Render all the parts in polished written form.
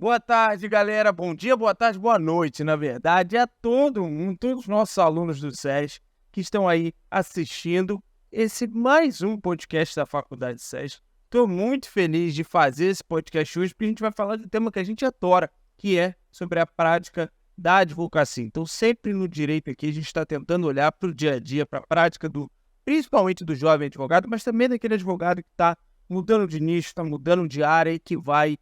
Boa tarde, galera. Bom dia, boa tarde, boa noite, na verdade, a todo mundo, todos os nossos alunos do SES que estão aí assistindo esse mais um podcast da Faculdade SES. Estou muito feliz de fazer esse podcast hoje, porque a gente vai falar de um tema que a gente adora, que é sobre a prática da advocacia. Então, sempre no direito aqui, a gente está tentando olhar para o dia a dia, para a prática principalmente do jovem advogado, mas também daquele advogado que está mudando de nicho, está mudando de área e que vai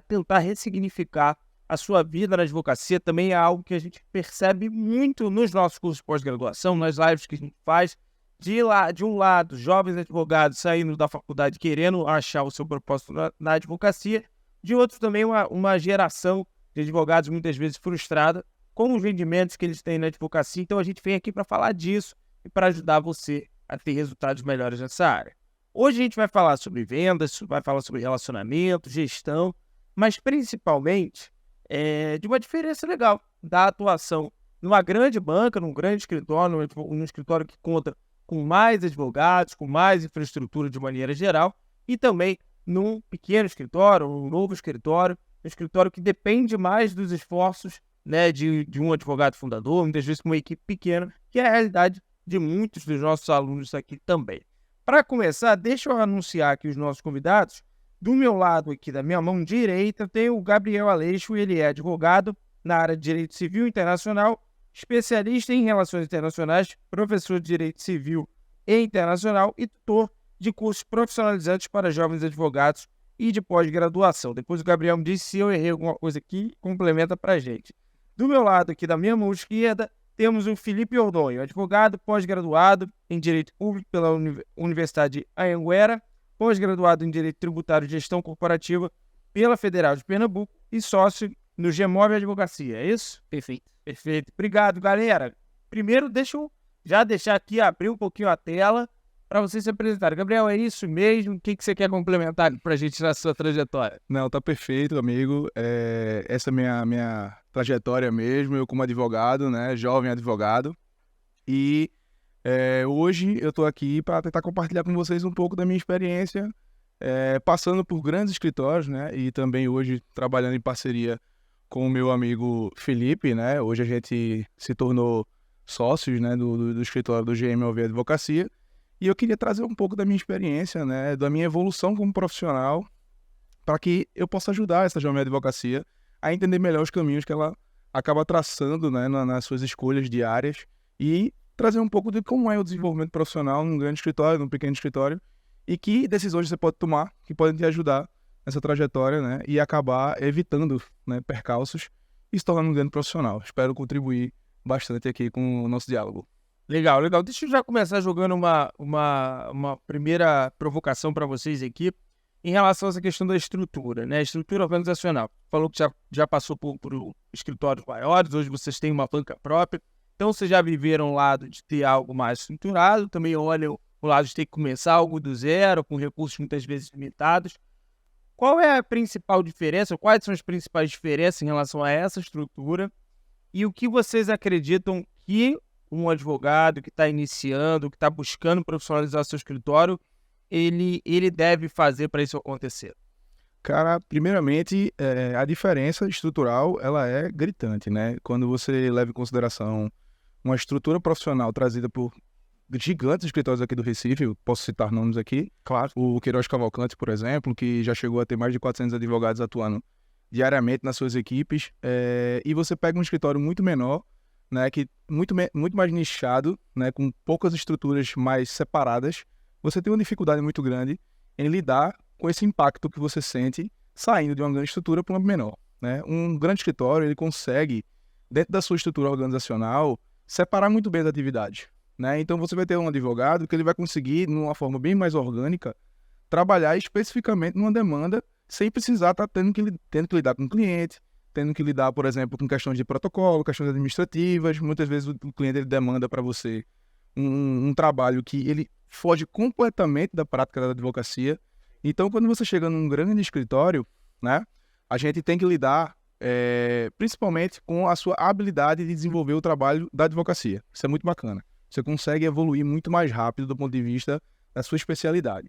tentar ressignificar a sua vida na advocacia. Também é algo que a gente percebe muito nos nossos cursos de pós-graduação, nas lives que a gente faz, de um lado, jovens advogados saindo da faculdade querendo achar o seu propósito na advocacia, de outro também uma geração de advogados muitas vezes frustrada com os rendimentos que eles têm na advocacia. Então a gente vem aqui para falar disso e para ajudar você a ter resultados melhores nessa área. Hoje a gente vai falar sobre vendas, vai falar sobre relacionamento, gestão, mas principalmente de uma diferença legal da atuação numa grande banca, num grande escritório, num escritório que conta com mais advogados, com mais infraestrutura de maneira geral, e também num pequeno escritório, um novo escritório, um escritório que depende mais dos esforços, né, de um advogado fundador, muitas vezes com uma equipe pequena, que é a realidade de muitos dos nossos alunos aqui também. Para começar, deixa eu anunciar aqui os nossos convidados. Do meu lado aqui, da minha mão direita, tem o Gabriel Aleixo. Ele é advogado na área de Direito Civil Internacional, especialista em Relações Internacionais, professor de Direito Civil e Internacional e tutor de cursos profissionalizantes para jovens advogados e de pós-graduação. Depois o Gabriel me diz se eu errei alguma coisa aqui, complementa para a gente. Do meu lado aqui, da minha mão esquerda, temos o Felipe Ordonho, advogado pós-graduado em Direito Público pela Universidade de Anhanguera, pós-graduado em Direito Tributário e Gestão Corporativa pela Federal de Pernambuco e sócio no GMOB Advocacia, é isso? Perfeito. Perfeito. Obrigado, galera. Primeiro, deixa eu já deixar aqui, abrir um pouquinho a tela para vocês se apresentarem. Gabriel, é isso mesmo? O que você quer complementar para a gente na sua trajetória? Não, tá perfeito, amigo. Essa é a minha trajetória mesmo, eu como advogado, né, jovem advogado. E hoje eu tô aqui para tentar compartilhar com vocês um pouco da minha experiência, passando por grandes escritórios, né, e também hoje trabalhando em parceria com o meu amigo Felipe, né. Hoje a gente se tornou sócios, né, do escritório do GMOV Advocacia. E eu queria trazer um pouco da minha experiência, né, da minha evolução como profissional, para que eu possa ajudar essa jovem advocacia a entender melhor os caminhos que ela acaba traçando, né, nas suas escolhas diárias e trazer um pouco de como é o desenvolvimento profissional num grande escritório, num pequeno escritório, e que decisões você pode tomar que podem te ajudar nessa trajetória, né, e acabar evitando, né, percalços e se tornando um grande profissional. Espero contribuir bastante aqui com o nosso diálogo. Legal, legal. Deixa eu já começar jogando uma primeira provocação para vocês aqui em relação a essa questão da estrutura, né? Estrutura organizacional. Falou que já passou por escritórios maiores, hoje vocês têm uma banca própria, então vocês já viveram o lado de ter algo mais estruturado, também olham o lado de ter que começar algo do zero, com recursos muitas vezes limitados. Qual é a principal diferença, quais são as principais diferenças em relação a essa estrutura e o que vocês acreditam que um advogado que está iniciando, que está buscando profissionalizar seu escritório, ele deve fazer para isso acontecer? Cara, primeiramente, a diferença estrutural, ela é gritante, né? Quando você leva em consideração uma estrutura profissional trazida por gigantes escritórios aqui do Recife, eu posso citar nomes aqui, Claro. o Queiroz Cavalcante, por exemplo, que já chegou a ter mais de 400 advogados atuando diariamente nas suas equipes, e você pega um escritório muito menor, né, que muito mais nichado, né, com poucas estruturas mais separadas, você tem uma dificuldade muito grande em lidar com esse impacto que você sente saindo de uma grande estrutura para uma menor, né? Um grande escritório, ele consegue, dentro da sua estrutura organizacional, separar muito bem as atividades, né? Então você vai ter um advogado que ele vai conseguir, de uma forma bem mais orgânica, trabalhar especificamente numa demanda sem precisar estar tendo que lidar com o cliente, tendo que lidar, por exemplo, com questões de protocolo, questões administrativas. Muitas vezes o cliente ele demanda para você um trabalho que ele foge completamente da prática da advocacia. Então, quando você chega num grande escritório, né, a gente tem que lidar principalmente com a sua habilidade de desenvolver o trabalho da advocacia. Isso é muito bacana. Você consegue evoluir muito mais rápido do ponto de vista da sua especialidade.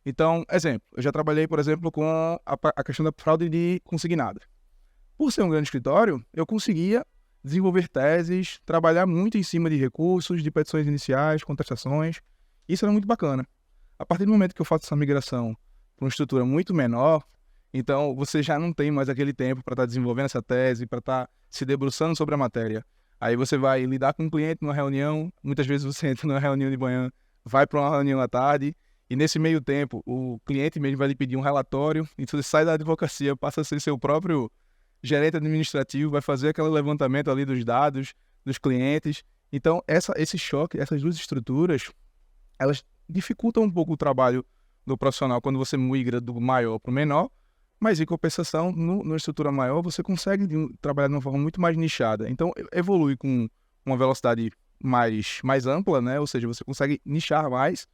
Então, exemplo, eu já trabalhei, por exemplo, com a questão da fraude de consignado. Por ser um grande escritório, eu conseguia desenvolver teses, trabalhar muito em cima de recursos, de petições iniciais, contestações. Isso era muito bacana. A partir do momento que eu faço essa migração para uma estrutura muito menor, então você já não tem mais aquele tempo para estar desenvolvendo essa tese, para estar se debruçando sobre a matéria. Aí você vai lidar com um cliente numa reunião, muitas vezes você entra numa reunião de manhã, vai para uma reunião à tarde, e nesse meio tempo o cliente mesmo vai lhe pedir um relatório, então você sai da advocacia, passa a ser seu próprio gerente administrativo, vai fazer aquele levantamento ali dos dados dos clientes. Então esse choque, essas duas estruturas, elas dificultam um pouco o trabalho do profissional quando você migra do maior para o menor, mas em compensação, numa estrutura maior, você consegue trabalhar de uma forma muito mais nichada. Então, evolui com uma velocidade mais ampla, né? Ou seja, você consegue nichar mais,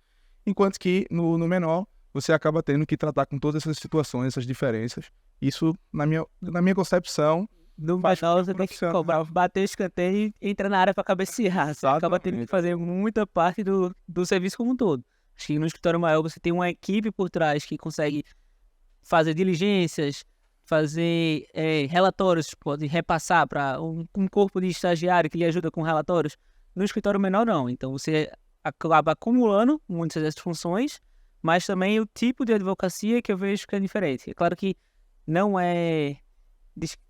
enquanto que no menor, você acaba tendo que tratar com todas essas situações, essas diferenças. Isso, na minha concepção, No final, você tem que cobrar, bater o escanteio e entrar na área para cabecear. Você acaba tendo que fazer muita parte do serviço como um todo. Acho que no escritório maior você tem uma equipe por trás que consegue fazer diligências, fazer relatórios, pode repassar para um corpo de estagiário que lhe ajuda com relatórios. No escritório menor, não. Então, você acaba acumulando muitas dessas funções, mas também o tipo de advocacia que eu vejo que é diferente. É claro que não é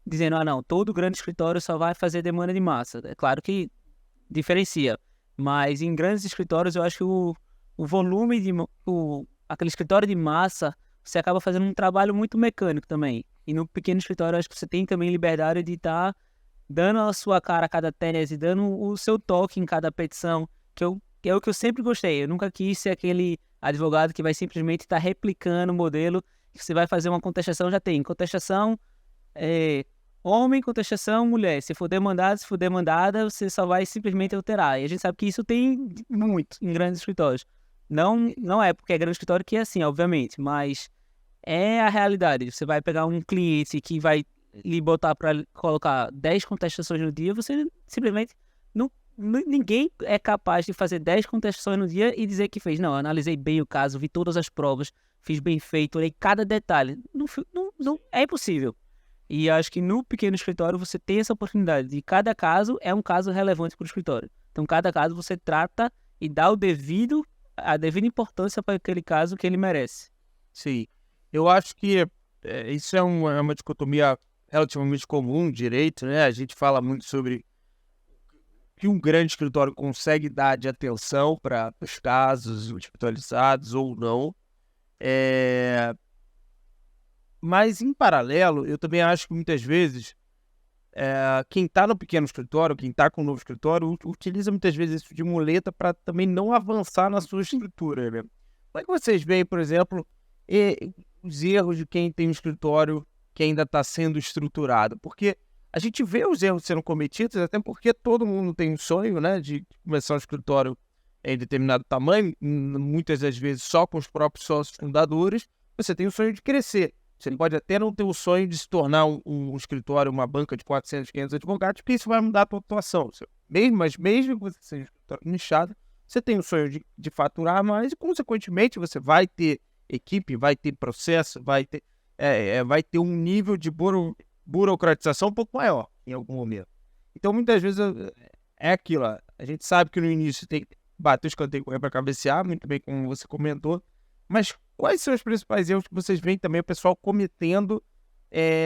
dizendo, não, todo grande escritório só vai fazer demanda de massa. É claro que diferencia, mas em grandes escritórios eu acho que o volume aquele escritório de massa, você acaba fazendo um trabalho muito mecânico também. E no pequeno escritório, eu acho que você tem também liberdade de estar dando a sua cara a cada tese, dando o seu toque em cada petição, que é o que eu sempre gostei. Eu nunca quis ser aquele advogado que vai simplesmente estar replicando o modelo, que você vai fazer uma contestação, já tem contestação homem, contestação mulher. Se for demandada, você só vai simplesmente alterar. E a gente sabe que isso tem muito em grandes escritórios. Não é porque é grande escritório que é assim, obviamente, mas é a realidade. Você vai pegar um cliente que vai lhe botar para colocar 10 contestações no dia, você simplesmente ninguém é capaz de fazer 10 contestações no dia e dizer que fez. Não, eu analisei bem o caso, vi todas as provas, fiz bem feito, olhei cada detalhe. Não é impossível. E acho que no pequeno escritório você tem essa oportunidade de cada caso é um caso relevante para o escritório. Então, cada caso você trata e dá a devida importância para aquele caso que ele merece. Sim. Eu acho que isso é uma dicotomia relativamente comum no direito, né? A gente fala muito sobre que um grande escritório consegue dar de atenção para os casos especializados ou não. Mas, em paralelo, eu também acho que muitas vezes quem está no pequeno escritório, quem está com um novo escritório, utiliza muitas vezes isso de muleta para também não avançar na sua estrutura. Né? Como é que vocês veem, por exemplo, os erros de quem tem um escritório que ainda está sendo estruturado? Porque a gente vê os erros sendo cometidos, até porque todo mundo tem um sonho, né, de começar um escritório em determinado tamanho, muitas das vezes só com os próprios sócios fundadores. Você tem o sonho de crescer. Você pode até não ter o sonho de se tornar um escritório, uma banca de 400, 500 advogados, porque isso vai mudar a tua atuação. Mas mesmo que você seja um escritório nichado, você tem o sonho de faturar mais e, consequentemente, você vai ter equipe, vai ter processo, vai ter um nível de burocratização um pouco maior em algum momento. Então, muitas vezes, é aquilo. A gente sabe que no início tem que bater o escanteio para cabecear, muito bem como você comentou, mas quais são os principais erros que vocês veem também o pessoal cometendo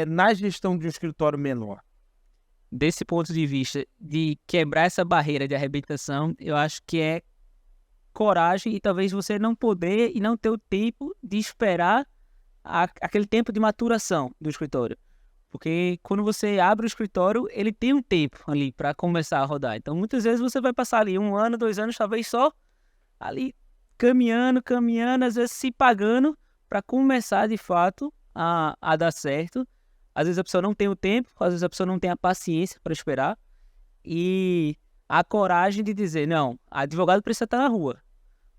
na gestão de um escritório menor? Desse ponto de vista de quebrar essa barreira de arrebentação, eu acho que é coragem e talvez você não poder e não ter o tempo de esperar aquele tempo de maturação do escritório. Porque quando você abre o escritório, ele tem um tempo ali para começar a rodar. Então, muitas vezes você vai passar ali 1 ano, 2 anos, talvez só ali caminhando, às vezes se pagando para começar de fato a dar certo. Às vezes a pessoa não tem o tempo, às vezes a pessoa não tem a paciência para esperar e a coragem de dizer, não, advogado precisa estar na rua.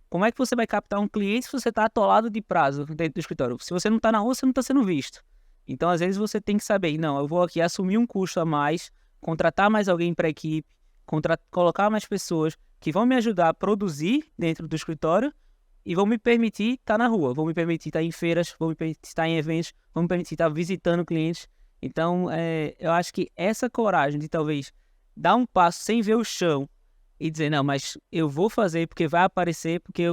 Como é que você vai captar um cliente se você está atolado de prazo dentro do escritório? Se você não está na rua, você não está sendo visto. Então, às vezes você tem que saber, não, eu vou aqui assumir um custo a mais, contratar mais alguém para a equipe, colocar mais pessoas que vão me ajudar a produzir dentro do escritório e vão me permitir estar na rua, vão me permitir estar em feiras, vão me permitir estar em eventos, vão me permitir estar visitando clientes. Então, eu acho que essa coragem de talvez dar um passo sem ver o chão e dizer, não, mas eu vou fazer porque vai aparecer, porque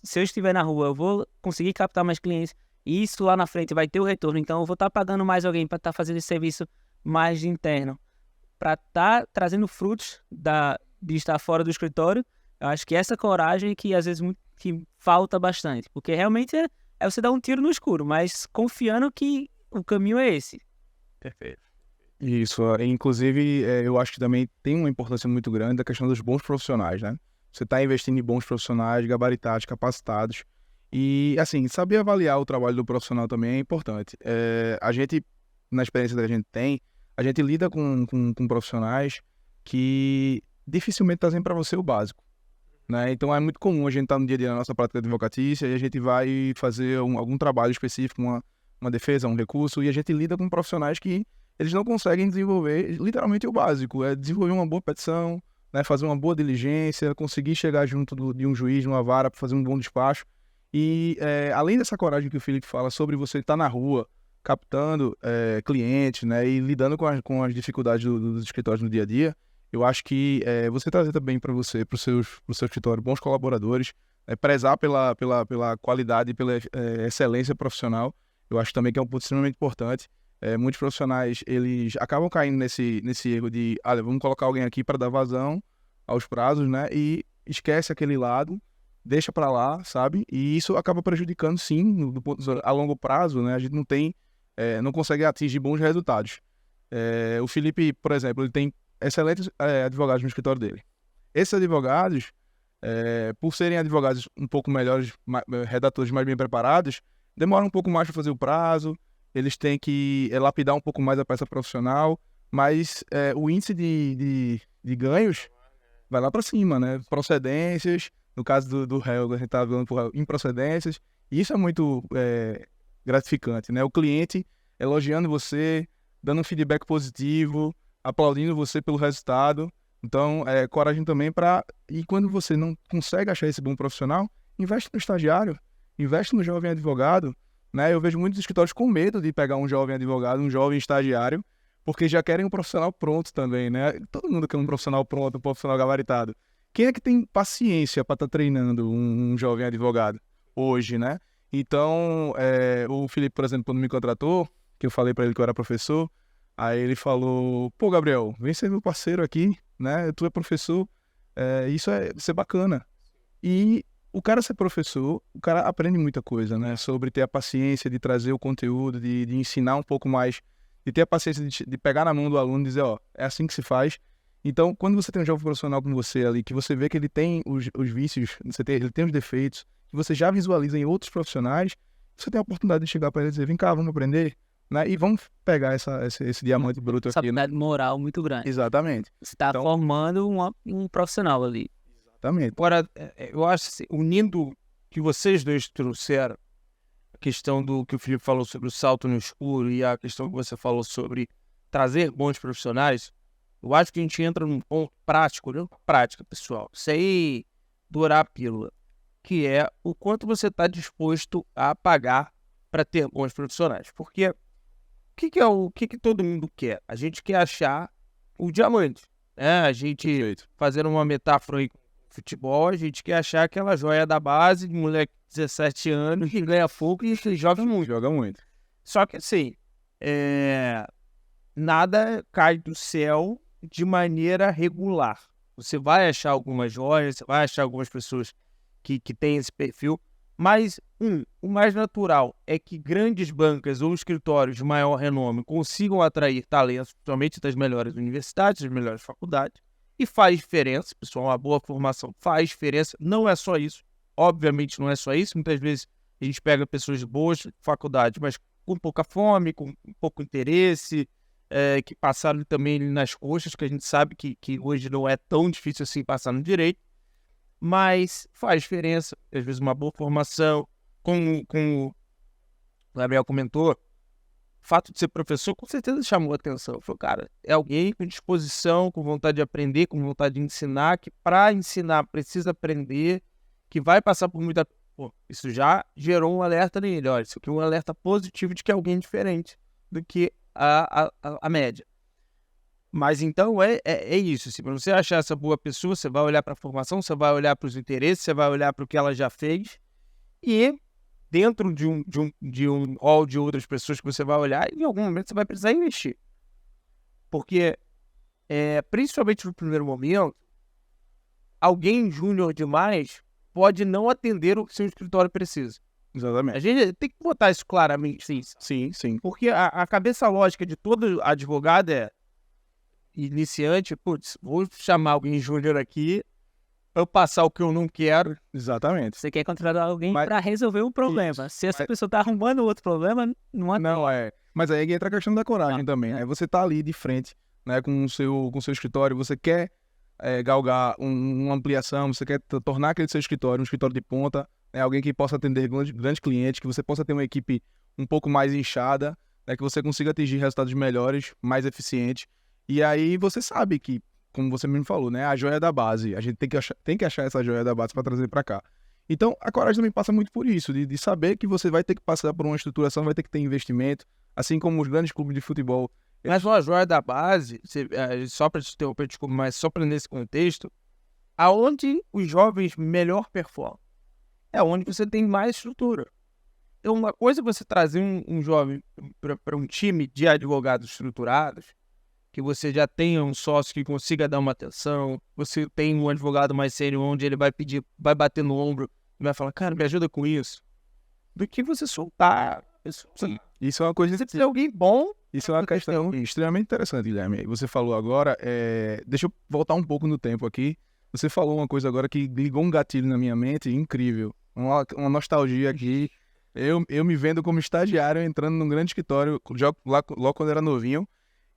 se eu estiver na rua, eu vou conseguir captar mais clientes e isso lá na frente vai ter o retorno. Então, eu vou estar pagando mais alguém para estar fazendo esse serviço mais interno, para estar trazendo frutos de estar fora do escritório. Eu acho que essa coragem que às vezes que falta bastante, porque realmente é você dar um tiro no escuro, mas confiando que o caminho é esse. Perfeito. Isso, inclusive, eu acho que também tem uma importância muito grande da questão dos bons profissionais, né? Você está investindo em bons profissionais, gabaritados, capacitados. E, assim, saber avaliar o trabalho do profissional também é importante. A gente, na experiência que a gente tem, a gente lida com profissionais que dificilmente trazem para você o básico, né? Então, é muito comum a gente estar no dia a dia na nossa prática advocatícia e a gente vai fazer algum trabalho específico, uma defesa, um recurso, e a gente lida com profissionais que eles não conseguem desenvolver literalmente o básico, desenvolver uma boa petição, né, fazer uma boa diligência, conseguir chegar junto de um juiz, de uma vara, para fazer um bom despacho. E além dessa coragem que o Felipe fala sobre você estar na rua, captando clientes, né, e lidando com as dificuldades dos escritórios no dia a dia, eu acho que você trazer também para você, para o seu escritório, bons colaboradores, prezar pela qualidade e pela excelência profissional, eu acho também que é um ponto extremamente importante. Muitos profissionais, eles acabam caindo nesse erro de, vamos colocar alguém aqui para dar vazão aos prazos, né? E esquece aquele lado, deixa para lá, sabe? E isso acaba prejudicando, sim, a longo prazo, né? A gente não consegue atingir bons resultados. O Felipe, por exemplo, ele tem excelentes advogados no escritório dele. Esses advogados, por serem advogados um pouco melhores, redatores mais bem preparados, demoram um pouco mais para fazer o prazo, eles têm que lapidar um pouco mais a peça profissional, mas o índice de ganhos vai lá para cima, né? Procedências, no caso do réu, a gente está falando por improcedências, e isso é muito gratificante, né? O cliente elogiando você, dando um feedback positivo, aplaudindo você pelo resultado. Então, coragem também E quando você não consegue achar esse bom profissional, investe no estagiário, investe no jovem advogado, né? Eu vejo muitos escritórios com medo de pegar um jovem advogado, um jovem estagiário, porque já querem um profissional pronto também, né? Todo mundo quer um profissional pronto, um profissional gabaritado. Quem é que tem paciência para estar treinando um jovem advogado hoje, né? Então, o Felipe, por exemplo, quando me contratou, que eu falei para ele que eu era professor, aí ele falou, pô, Gabriel, vem ser meu parceiro aqui, né? Tu é professor, isso é ser bacana. E o cara ser professor, o cara aprende muita coisa, né? Sobre ter a paciência de trazer o conteúdo, de ensinar um pouco mais, de ter a paciência de pegar na mão do aluno e dizer, ó, é assim que se faz. Então, quando você tem um jovem profissional com você ali, que você vê que ele tem os vícios, ele tem os defeitos, que você já visualiza em outros profissionais, você tem a oportunidade de chegar para ele e dizer, vem cá, vamos aprender, né? E vamos pegar esse diamante bruto aqui, né? Responsabilidade moral muito grande. Exatamente. Você está formando um profissional ali. Exatamente. Agora, eu acho assim, unindo o que vocês dois trouxeram, a questão do que o Felipe falou sobre o salto no escuro e a questão que você falou sobre trazer bons profissionais, eu acho que a gente entra num ponto prático, né? Prática, pessoal. Isso aí, dourar a pílula, que é o quanto você está disposto a pagar para ter bons profissionais. Porque o que todo mundo quer? A gente quer achar o diamante, né? A gente, fazendo uma metáfora aí com futebol, a gente quer achar aquela joia da base, de moleque de 17 anos, que ganha pouco e que joga muito. Joga muito. Só que assim, nada cai do céu de maneira regular. Você vai achar algumas joias, você vai achar algumas pessoas que têm esse perfil, mas o mais natural é que grandes bancas ou escritórios de maior renome consigam atrair talentos, principalmente das melhores universidades, das melhores faculdades, e faz diferença, pessoal, uma boa formação faz diferença, não é só isso, obviamente não é só isso, muitas vezes a gente pega pessoas de boas faculdades, mas com pouca fome, com pouco interesse, que passaram também nas coxas, que a gente sabe que hoje não é tão difícil assim passar no direito, mas faz diferença, às vezes uma boa formação, como o Gabriel comentou, o fato de ser professor com certeza chamou a atenção. Falei, cara, é alguém com disposição, com vontade de aprender, com vontade de ensinar, que para ensinar precisa aprender, que vai passar por muita... Pô, isso já gerou um alerta nele, olha, isso aqui é um alerta positivo de que é alguém diferente do que a média. Mas então é isso. Assim, para você achar essa boa pessoa, você vai olhar para a formação, você vai olhar para os interesses, você vai olhar para o que ela já fez. E dentro de um hall de outras pessoas que você vai olhar, em algum momento você vai precisar investir. Porque, principalmente no primeiro momento, alguém júnior demais pode não atender o que seu escritório precisa. Exatamente. A gente tem que botar isso claramente. Sim. Porque a cabeça lógica de todo advogado é iniciante, putz, vou chamar alguém júnior aqui para eu passar o que eu não quero. Exatamente. Você quer contratar alguém para resolver um problema. Se essa pessoa tá arrumando outro problema, não é. Mas aí entra a questão da coragem também. Aí você tá ali de frente, né, com o seu escritório, você quer galgar uma ampliação, você quer tornar aquele seu escritório um escritório de ponta, né, alguém que possa atender grandes clientes, que você possa ter uma equipe um pouco mais inchada, né, que você consiga atingir resultados melhores, mais eficientes. E aí você sabe que, como você mesmo falou, né, a joia da base, a gente tem que achar essa joia da base para trazer para cá. Então, a coragem também passa muito por isso, de saber que você vai ter que passar por uma estruturação, vai ter que ter investimento, assim como os grandes clubes de futebol. Mas uma joia da base, só para te interromper, desculpa, mas só para nesse contexto, aonde os jovens melhor performam? É onde você tem mais estrutura. Então, uma coisa é você trazer um jovem para um time de advogados estruturados, que você já tenha um sócio que consiga dar uma atenção, você tem um advogado mais sério onde ele vai pedir, vai bater no ombro e vai falar, cara, me ajuda com isso, do que você soltar. Isso é uma coisa... Você precisa de alguém bom. Isso é uma questão extremamente interessante, Guilherme. Você falou agora, deixa eu voltar um pouco no tempo aqui. Você falou uma coisa agora que ligou um gatilho na minha mente, incrível. Uma nostalgia aqui. Eu me vendo como estagiário entrando num grande escritório, logo quando era novinho.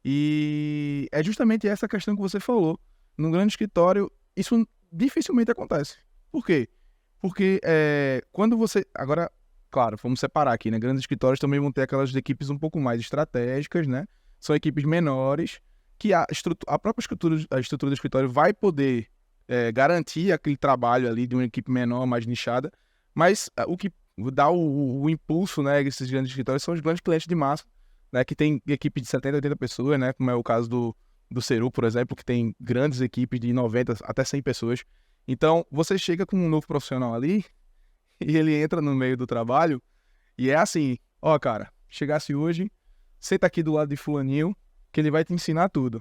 E é justamente essa questão que você falou. Num grande escritório, isso dificilmente acontece. Por quê? Porque quando você... Agora, claro, vamos separar aqui, né? Grandes escritórios também vão ter aquelas equipes um pouco mais estratégicas, né? São equipes menores, que a própria estrutura do escritório vai poder garantir aquele trabalho ali de uma equipe menor, mais nichada, mas o que dá o impulso, né, esses grandes escritórios são os grandes clientes de massa, né, que tem equipe de 70, 80 pessoas, né, como é o caso do Ceru, por exemplo, que tem grandes equipes de 90 até 100 pessoas. Então, você chega com um novo profissional ali e ele entra no meio do trabalho e é assim, ó, cara, chegasse hoje, senta aqui do lado de fulaninho, que ele vai te ensinar tudo.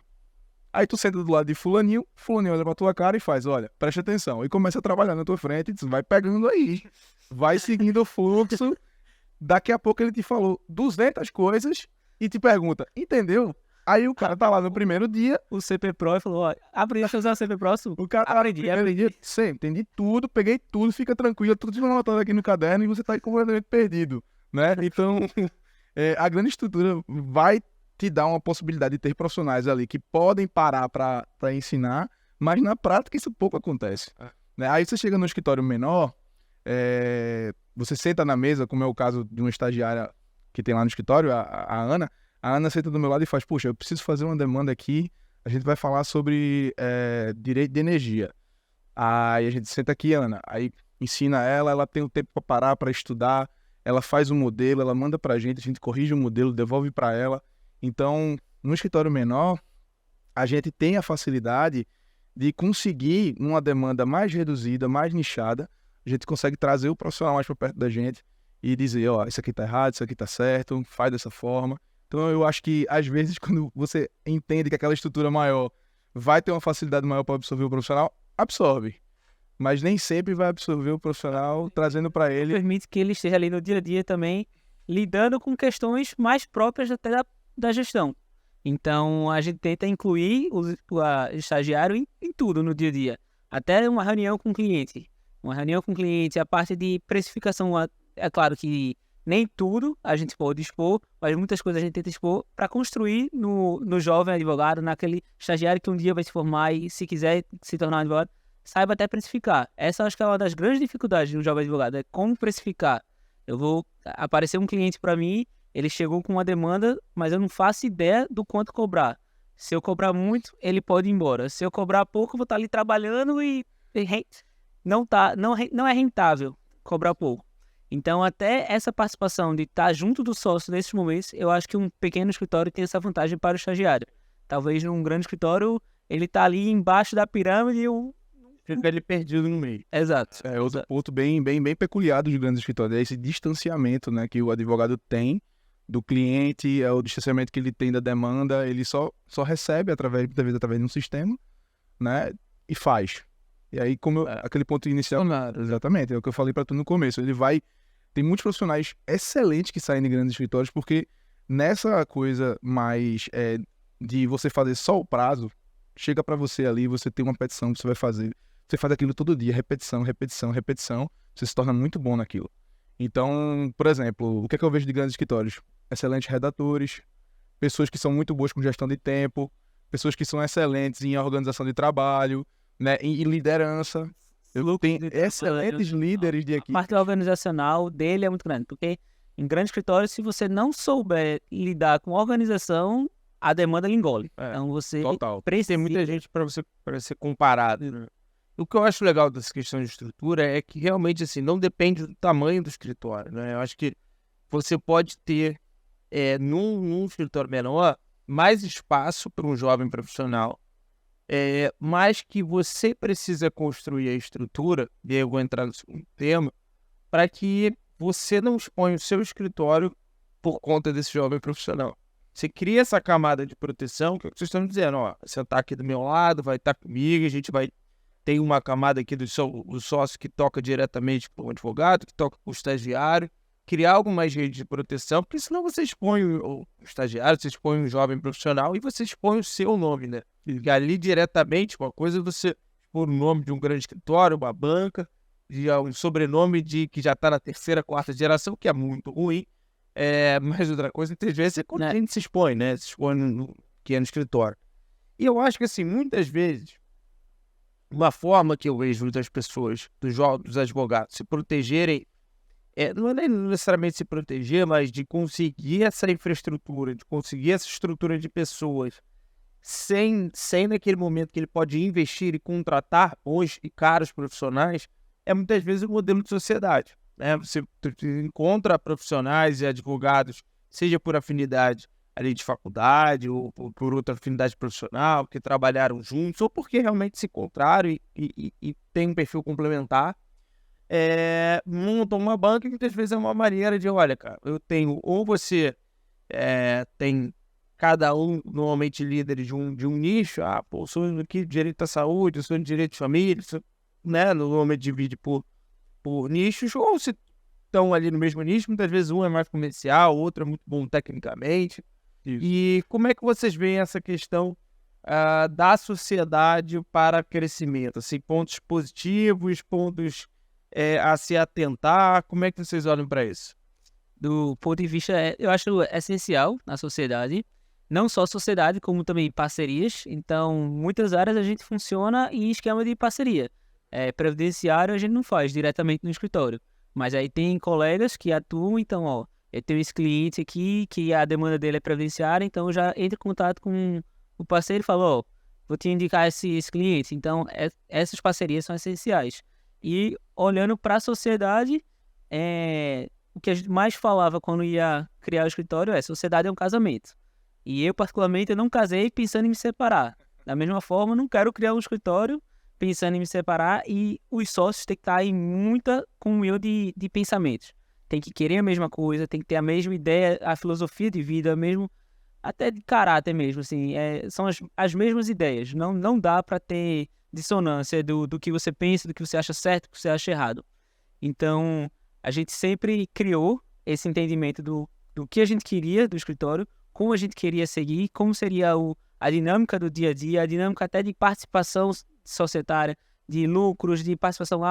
Aí tu senta do lado de fulaninho olha pra tua cara e faz, olha, preste atenção. E começa a trabalhar na tua frente, vai pegando aí, vai seguindo o fluxo. Daqui a pouco ele te falou 200 coisas e te pergunta, entendeu? Aí o cara tá lá no primeiro dia, o CP Pro e falou, ó, aprendi a usar o CP Pro, o cara tá lá no primeiro dia, entendi tudo, peguei tudo, fica tranquilo, tudo anotado aqui no caderno e você tá aí completamente perdido, né? Então, a grande estrutura vai te dar uma possibilidade de ter profissionais ali que podem parar para ensinar, mas na prática isso pouco acontece. Né? Aí você chega no escritório menor, você senta na mesa, como é o caso de uma estagiária que tem lá no escritório, a Ana. A Ana senta do meu lado e faz, poxa, eu preciso fazer uma demanda aqui, a gente vai falar sobre direito de energia. Aí a gente senta aqui, Ana, aí ensina ela tem o tempo para parar, para estudar, ela faz um modelo, ela manda para a gente corrige o modelo, devolve para ela. Então, no escritório menor, a gente tem a facilidade de conseguir, numa demanda mais reduzida, mais nichada, a gente consegue trazer o profissional mais para perto da gente e dizer, ó, isso aqui tá errado, isso aqui tá certo, faz dessa forma. Então, eu acho que, às vezes, quando você entende que aquela estrutura maior vai ter uma facilidade maior para absorver o profissional, absorve. Mas nem sempre vai absorver o profissional trazendo para ele... Permite que ele esteja ali no dia a dia também, lidando com questões mais próprias até da gestão. Então, a gente tenta incluir o estagiário em tudo no dia a dia. Até uma reunião com o cliente. Uma reunião com o cliente, a parte de precificação, é claro que nem tudo a gente pode expor, mas muitas coisas a gente tenta expor para construir no jovem advogado, naquele estagiário que um dia vai se formar e, se quiser se tornar um advogado, saiba até precificar. Essa acho que é uma das grandes dificuldades do jovem advogado, é como precificar. Eu vou aparecer um cliente para mim, ele chegou com uma demanda, mas eu não faço ideia do quanto cobrar. Se eu cobrar muito, ele pode ir embora. Se eu cobrar pouco, eu vou estar ali trabalhando e não é rentável cobrar pouco. Então, até essa participação de estar junto do sócio nesses momentos, eu acho que um pequeno escritório tem essa vantagem para o estagiário. Talvez num grande escritório, ele tá ali embaixo da pirâmide e fica ali perdido no meio. Exato. É outro ponto bem peculiar dos grandes escritórios, é esse distanciamento, né, que o advogado tem do cliente, é o distanciamento que ele tem da demanda, ele só recebe através de um sistema, né, e faz. E aí, aquele ponto inicial, exatamente, é o que eu falei para tu no começo, tem muitos profissionais excelentes que saem de grandes escritórios, porque nessa coisa mais de você fazer só o prazo, chega para você ali, você tem uma petição que você vai fazer, você faz aquilo todo dia, repetição, você se torna muito bom naquilo. Então, por exemplo, o que é que eu vejo de grandes escritórios? Excelentes redatores, pessoas que são muito boas com gestão de tempo, pessoas que são excelentes em organização de trabalho, né, em liderança. Eu tenho excelentes líderes de equipe. A parte organizacional dele é muito grande, porque em grande escritório, se você não souber lidar com organização, a demanda lhe engole. Então você precisa... Tem muita gente para ser comparado, né? O que eu acho legal dessa questão de estrutura é que realmente assim, não depende do tamanho do escritório, né? Eu acho que você pode ter, num escritório menor, mais espaço para um jovem profissional, mas que você precisa construir a estrutura, e eu vou entrar no segundo tema, para que você não exponha o seu escritório por conta desse jovem profissional. Você cria essa camada de proteção, que é o que vocês estão dizendo, você está aqui do meu lado, vai estar comigo, a gente vai ter uma camada aqui do sócio que toca diretamente com o advogado, que toca com o estagiário, criar alguma rede de proteção, porque senão você expõe o estagiário, você expõe um jovem profissional e você expõe o seu nome, né? E ali diretamente, uma coisa é você expor o nome de um grande escritório, uma banca, um sobrenome que já está na terceira, quarta geração, que é muito ruim. Mas outra coisa, às vezes, é quando a gente se expõe, né? Se expõe no pequeno escritório. E eu acho que, assim, muitas vezes, uma forma que eu vejo das pessoas, dos advogados, se protegerem, não é necessariamente se proteger, mas de conseguir essa infraestrutura, de conseguir essa estrutura de pessoas, sem naquele momento que ele pode investir e contratar bons e caros profissionais, é muitas vezes o modelo de sociedade, né? Você encontra profissionais e advogados, seja por afinidade ali de faculdade ou por outra afinidade profissional, que trabalharam juntos, ou porque realmente se encontraram e tem um perfil complementar, montam uma banca que muitas vezes é uma maneira de, olha, cara, eu tenho, ou você tem cada um normalmente líderes de um nicho, eu sou aqui de direito à saúde, eu sou de direito de família, né, normalmente divide por nichos, ou se estão ali no mesmo nicho, muitas vezes um é mais comercial, o outro é muito bom tecnicamente. Isso. E como é que vocês veem essa questão da sociedade para crescimento? Assim, pontos positivos, pontos a se atentar, como é que vocês olham para isso? Do ponto de vista, eu acho essencial na sociedade, não só sociedade, como também parcerias. Então, muitas áreas a gente funciona em esquema de parceria. Previdenciário a gente não faz diretamente no escritório, mas aí tem colegas que atuam, então, eu tenho esse cliente aqui que a demanda dele é previdenciária, então eu já entro em contato com o parceiro e falo, vou te indicar esse cliente. Então, essas parcerias são essenciais. E olhando para a sociedade, o que a gente mais falava quando ia criar o escritório sociedade é um casamento. E eu, particularmente, eu não casei pensando em me separar. Da mesma forma, eu não quero criar um escritório pensando em me separar, e os sócios têm que estar em muita comunhão de pensamentos. Tem que querer a mesma coisa, tem que ter a mesma ideia, a filosofia de vida, mesmo, até de caráter mesmo, assim, são as mesmas ideias. Não dá para ter dissonância do que você pensa, do que você acha certo, do que você acha errado. Então, a gente sempre criou esse entendimento do que a gente queria do escritório, como a gente queria seguir, como seria a dinâmica do dia a dia, a dinâmica até de participação societária, de lucros, de participação.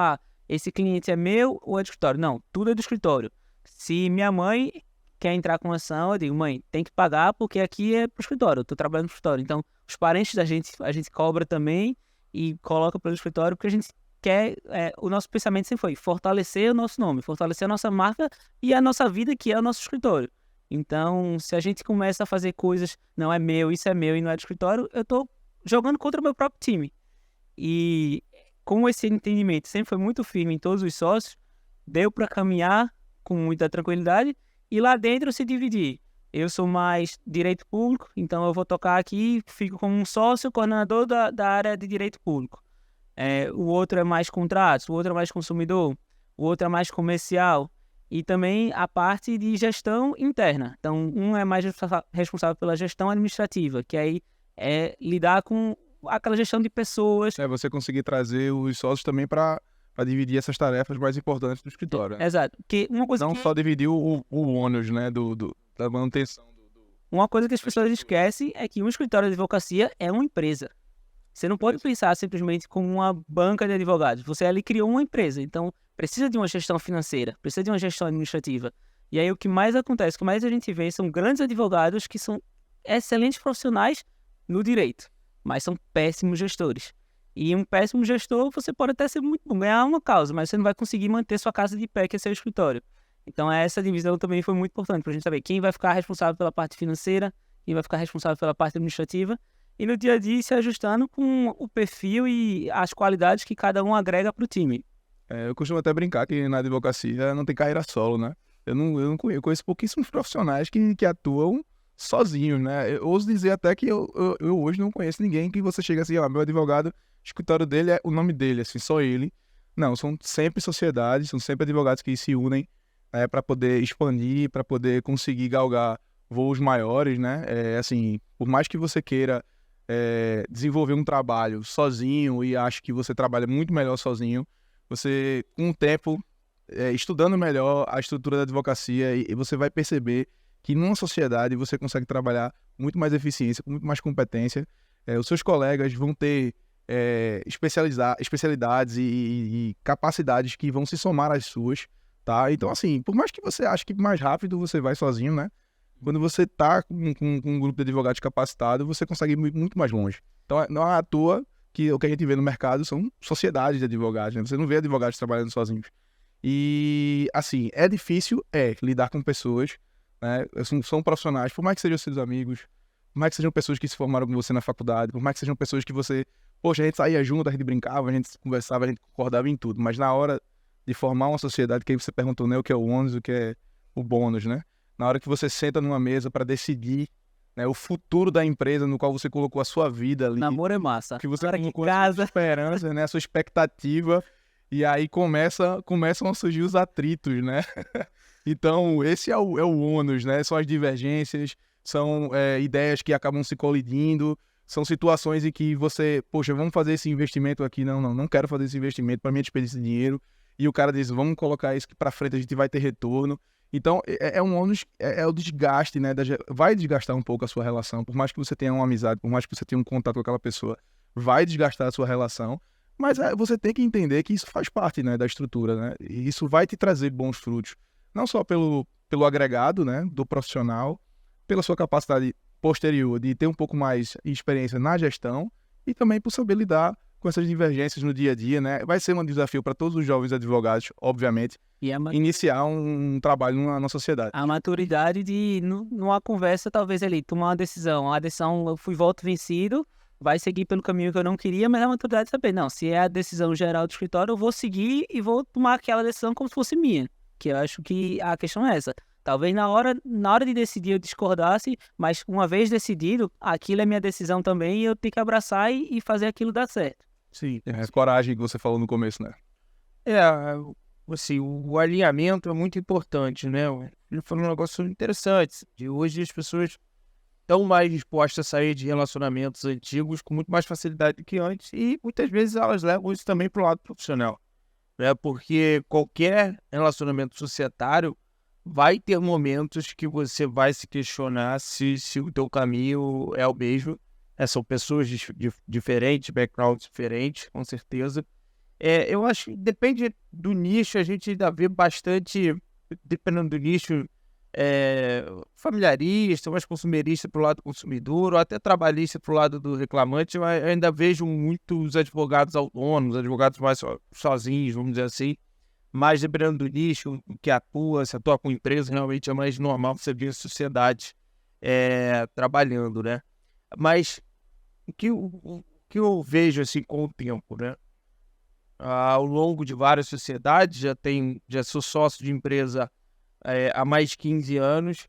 Esse cliente é meu ou é do escritório? Não, tudo é do escritório. Se minha mãe quer entrar com ação, eu digo, mãe, tem que pagar porque aqui é pro escritório, eu tô trabalhando no escritório. Então, os parentes da gente, a gente cobra também e coloca pelo escritório, porque a gente quer, o nosso pensamento sempre foi fortalecer o nosso nome, fortalecer a nossa marca e a nossa vida, que é o nosso escritório. Então, se a gente começa a fazer coisas, não é meu, isso é meu e não é do escritório, eu tô jogando contra o meu próprio time. E como esse entendimento sempre foi muito firme em todos os sócios, deu para caminhar com muita tranquilidade, e lá dentro se dividir. Eu sou mais direito público, então eu vou tocar aqui, fico como um sócio coordenador da área de direito público. O outro é mais contratos, o outro é mais consumidor, o outro é mais comercial, e também a parte de gestão interna. Então, um é mais responsável pela gestão administrativa, que aí é lidar com aquela gestão de pessoas. Você conseguir trazer os sócios também para dividir essas tarefas mais importantes do escritório. Né? Exato. Porque uma coisa não só dividir o ônus, né, da manutenção. Uma coisa que as pessoas esquecem é que um escritório de advocacia é uma empresa. Você não pode pensar simplesmente como uma banca de advogados. Você ali criou uma empresa, então precisa de uma gestão financeira, precisa de uma gestão administrativa. E aí o que mais acontece, o que mais a gente vê são grandes advogados que são excelentes profissionais no direito, mas são péssimos gestores. E um péssimo gestor, você pode até ser muito bom, ganhar uma causa, mas você não vai conseguir manter sua casa de pé, que é seu escritório. Então essa divisão também foi muito importante para a gente saber quem vai ficar responsável pela parte financeira, quem vai ficar responsável pela parte administrativa, e no dia a dia se ajustando com o perfil e as qualidades que cada um agrega para o time. Eu costumo até brincar que na advocacia não tem carreira solo, né? Eu conheço pouquíssimos profissionais que atuam sozinhos, né? Eu ouso dizer até que eu hoje não conheço ninguém que você chega assim, meu advogado, o escritório dele é o nome dele, assim, só ele. Não, são sempre sociedades, são sempre advogados que se unem para poder expandir, para poder conseguir galgar voos maiores, né? Assim, por mais que você queira desenvolver um trabalho sozinho e acho que você trabalha muito melhor sozinho, você, com o tempo, estudando melhor a estrutura da advocacia, e você vai perceber que numa sociedade você consegue trabalhar muito mais eficiência, com muito mais competência. Os seus colegas vão ter especialidades e capacidades que vão se somar às suas, tá? Então, assim, por mais que você ache que mais rápido você vai sozinho, né? Quando você tá com um grupo de advogados capacitado, você consegue ir muito mais longe. Então, não é à toa que o que a gente vê no mercado são sociedades de advogados, né? Você não vê advogados trabalhando sozinhos. E, assim, é difícil lidar com pessoas, né? São profissionais, por mais que sejam seus amigos, por mais que sejam pessoas que se formaram com você na faculdade, por mais que sejam pessoas que você... Poxa, a gente saía junto, a gente brincava, a gente conversava, a gente concordava em tudo. Mas na hora de formar uma sociedade, que aí você perguntou, né, o que é o ônus, o que é o bônus, né? Na hora que você senta numa mesa para decidir, né, o futuro da empresa no qual você colocou a sua vida ali. Namoro é massa. Que você colocou casa. A sua esperança, né, a sua expectativa. E aí começam a surgir os atritos, né? Então, esse é o ônus, né? São as divergências, são ideias que acabam se colidindo, são situações em que você, poxa, vamos fazer esse investimento aqui. Não quero fazer esse investimento, para mim é desperdício de dinheiro. E o cara diz, vamos colocar isso que para frente a gente vai ter retorno. Então, é um ônus, é o desgaste, né? Vai desgastar um pouco a sua relação, por mais que você tenha uma amizade, por mais que você tenha um contato com aquela pessoa, vai desgastar a sua relação, mas você tem que entender que isso faz parte, né, da estrutura, né? E isso vai te trazer bons frutos, não só pelo agregado, né, do profissional, pela sua capacidade posterior de ter um pouco mais de experiência na gestão e também por saber lidar com essas divergências no dia a dia, né? Vai ser um desafio para todos os jovens advogados, obviamente, iniciar um trabalho na sociedade. A maturidade de, numa conversa, talvez ali, tomar uma decisão. A decisão, eu fui voto vencido, vai seguir pelo caminho que eu não queria, mas a maturidade de saber, não, se é a decisão geral do escritório, eu vou seguir e vou tomar aquela decisão como se fosse minha. Que eu acho que a questão é essa. Talvez na hora de decidir eu discordasse, mas uma vez decidido, aquilo é minha decisão também e eu tenho que abraçar e fazer aquilo dar certo. Sim. Coragem que você falou no começo, né? Assim, o alinhamento é muito importante, né? Ele falou um negócio interessante. De hoje as pessoas estão mais dispostas a sair de relacionamentos antigos com muito mais facilidade do que antes e muitas vezes elas levam isso também para o lado profissional, né? Porque qualquer relacionamento societário vai ter momentos que você vai se questionar se o teu caminho é o mesmo. São pessoas diferentes, backgrounds diferentes, com certeza. Eu acho que depende do nicho, a gente ainda vê bastante, dependendo do nicho, familiarista, mais consumerista para o lado do consumidor, ou até trabalhista para o lado do reclamante. Eu ainda vejo muitos advogados autônomos, advogados mais sozinhos, vamos dizer assim. Mas dependendo do nicho que atua, se atua com empresa, realmente é mais normal você ver a sociedade trabalhando, né? Mas o que eu vejo assim com o tempo, né? Ao longo de várias sociedades, já sou sócio de empresa há mais de 15 anos,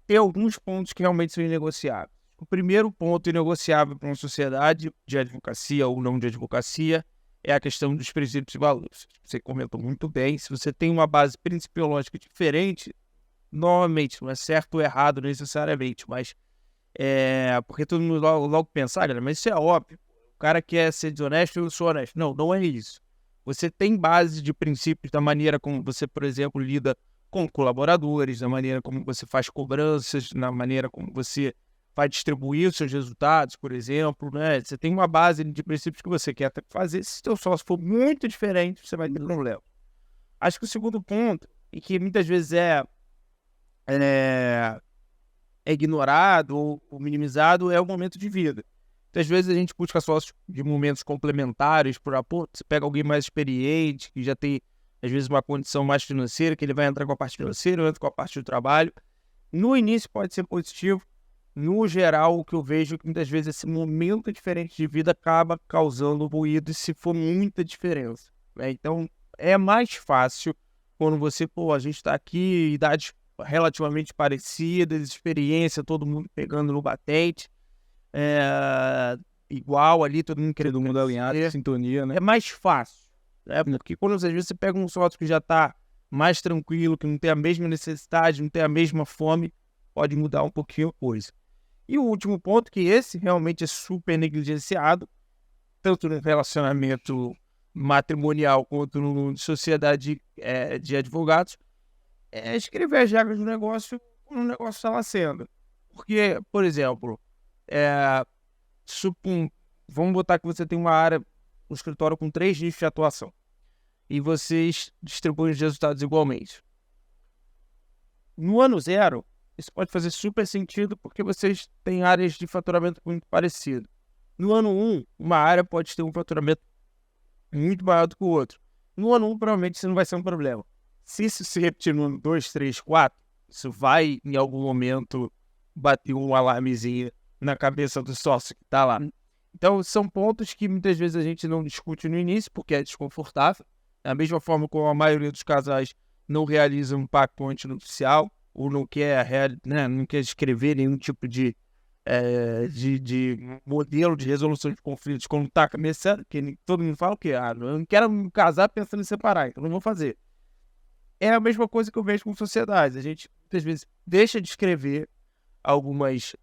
tem alguns pontos que realmente são inegociáveis. O primeiro ponto inegociável para uma sociedade de advocacia ou não de advocacia é a questão dos princípios e valores. Você comentou muito bem, se você tem uma base principiológica diferente, normalmente, não é certo ou errado necessariamente, mas porque todo mundo logo pensa, galera, mas isso é óbvio, o cara quer ser desonesto, eu sou honesto. Não, não é isso. Você tem base de princípios da maneira como você, por exemplo, lida com colaboradores, da maneira como você faz cobranças, na maneira como você vai distribuir os seus resultados, por exemplo, né? Você tem uma base de princípios que você quer fazer. Se o seu sócio for muito diferente, você vai ter problema. Acho que o segundo ponto, e que muitas vezes é ignorado ou minimizado, é o momento de vida. Muitas vezes a gente busca sócios de momentos complementares, você pega alguém mais experiente, que já tem, às vezes, uma condição mais financeira, que ele vai entrar com a parte financeira, entra com a parte do trabalho. No início pode ser positivo. No geral, o que eu vejo é que muitas vezes esse momento diferente de vida acaba causando ruído, se for muita diferença, né? Então, é mais fácil quando a gente está aqui, idades relativamente parecidas, experiência, todo mundo pegando no batente, igual ali, todo mundo querendo mundo alinhado, sintonia, né? É mais fácil, né? Porque quando às vezes você pega um sócio que já está mais tranquilo, que não tem a mesma necessidade, não tem a mesma fome, pode mudar um pouquinho a coisa. E o último ponto, que esse realmente é super negligenciado, tanto no relacionamento matrimonial quanto na sociedade de advogados, é escrever as regras do negócio quando o negócio está lá sendo. Porque, por exemplo, vamos botar que você tem uma área, um escritório com 3 nichos de atuação, e vocês distribuem os resultados igualmente. No ano 0, isso pode fazer super sentido porque vocês têm áreas de faturamento muito parecidas. No ano 1, uma área pode ter um faturamento muito maior do que o outro. No ano 1, provavelmente isso não vai ser um problema. Se isso se repetir no ano 2, 3, 4, isso vai, em algum momento, bater um alarmezinho na cabeça do sócio que está lá. Então, são pontos que muitas vezes a gente não discute no início porque é desconfortável. Da mesma forma como a maioria dos casais não realiza um pacto antinupcial, ou não quer escrever nenhum tipo de modelo de resolução de conflitos quando está começando, que todo mundo fala o quê? Eu não quero me casar pensando em separar, então não vou fazer. É a mesma coisa que eu vejo com sociedades. A gente, muitas vezes, deixa de escrever algumas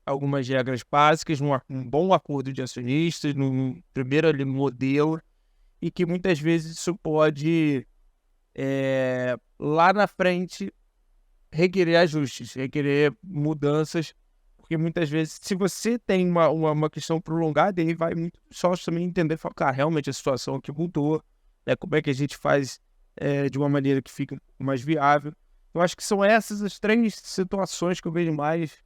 regras básicas num bom acordo de acionistas, num primeiro ali, modelo, e que muitas vezes isso pode, lá na frente, requerer ajustes, requerer mudanças, porque muitas vezes, se você tem uma questão prolongada, aí vai muito sócio também entender, falar, cara, realmente a situação aqui mudou, né? Como é que a gente faz de uma maneira que fica mais viável. Eu acho que são essas as 3 situações que eu vejo mais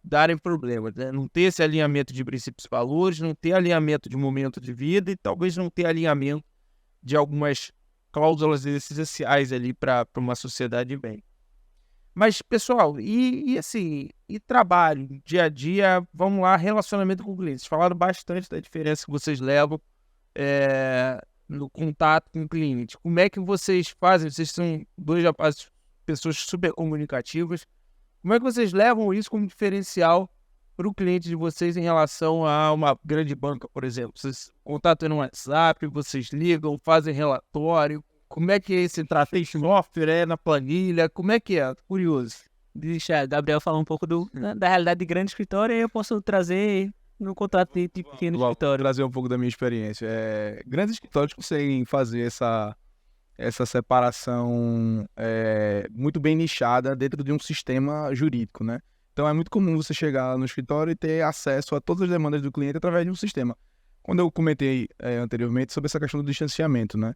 darem problemas, né? Não ter esse alinhamento de princípios e valores, não ter alinhamento de momento de vida e talvez não ter alinhamento de algumas cláusulas essenciais ali para uma sociedade bem. Mas, pessoal, e trabalho, dia a dia, vamos lá, relacionamento com clientes. Falaram bastante da diferença que vocês levam no contato com o cliente. Como é que vocês fazem? Vocês são 2 rapazes, pessoas super comunicativas. Como é que vocês levam isso como diferencial para o cliente de vocês em relação a uma grande banca, por exemplo? Vocês contatam no WhatsApp, vocês ligam, fazem relatório. Como é que é esse trato? Software, na planilha? Como é que é? Curioso. Deixa Gabriel falar um pouco da realidade de grande escritório e eu posso trazer no contrato de pequeno escritório. Trazer um pouco da minha experiência. Grandes escritórios conseguem fazer essa separação muito bem nichada dentro de um sistema jurídico, né? Então é muito comum você chegar no escritório e ter acesso a todas as demandas do cliente através de um sistema. Quando eu comentei anteriormente sobre essa questão do distanciamento, né?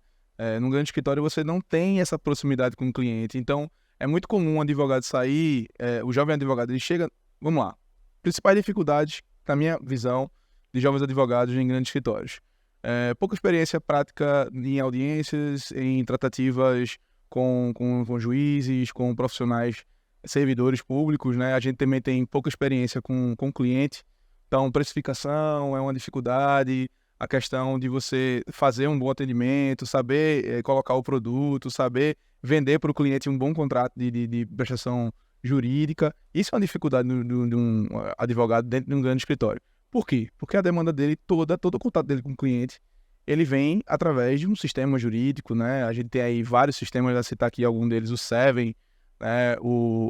Num grande escritório você não tem essa proximidade com o cliente, então é muito comum um advogado sair, o jovem advogado, ele chega, vamos lá, principais dificuldades, na minha visão, de jovens advogados em grandes escritórios. Pouca experiência prática em audiências, em tratativas com juízes, com profissionais, servidores públicos, né? A gente também tem pouca experiência com o cliente, então precificação é uma dificuldade, a questão de você fazer um bom atendimento, saber colocar o produto, saber vender para o cliente um bom contrato de prestação jurídica. Isso é uma dificuldade de um advogado dentro de um grande escritório. Por quê? Porque a demanda dele todo o contato dele com o cliente, ele vem através de um sistema jurídico, né? A gente tem aí vários sistemas, já citar aqui algum deles, o Seven, né?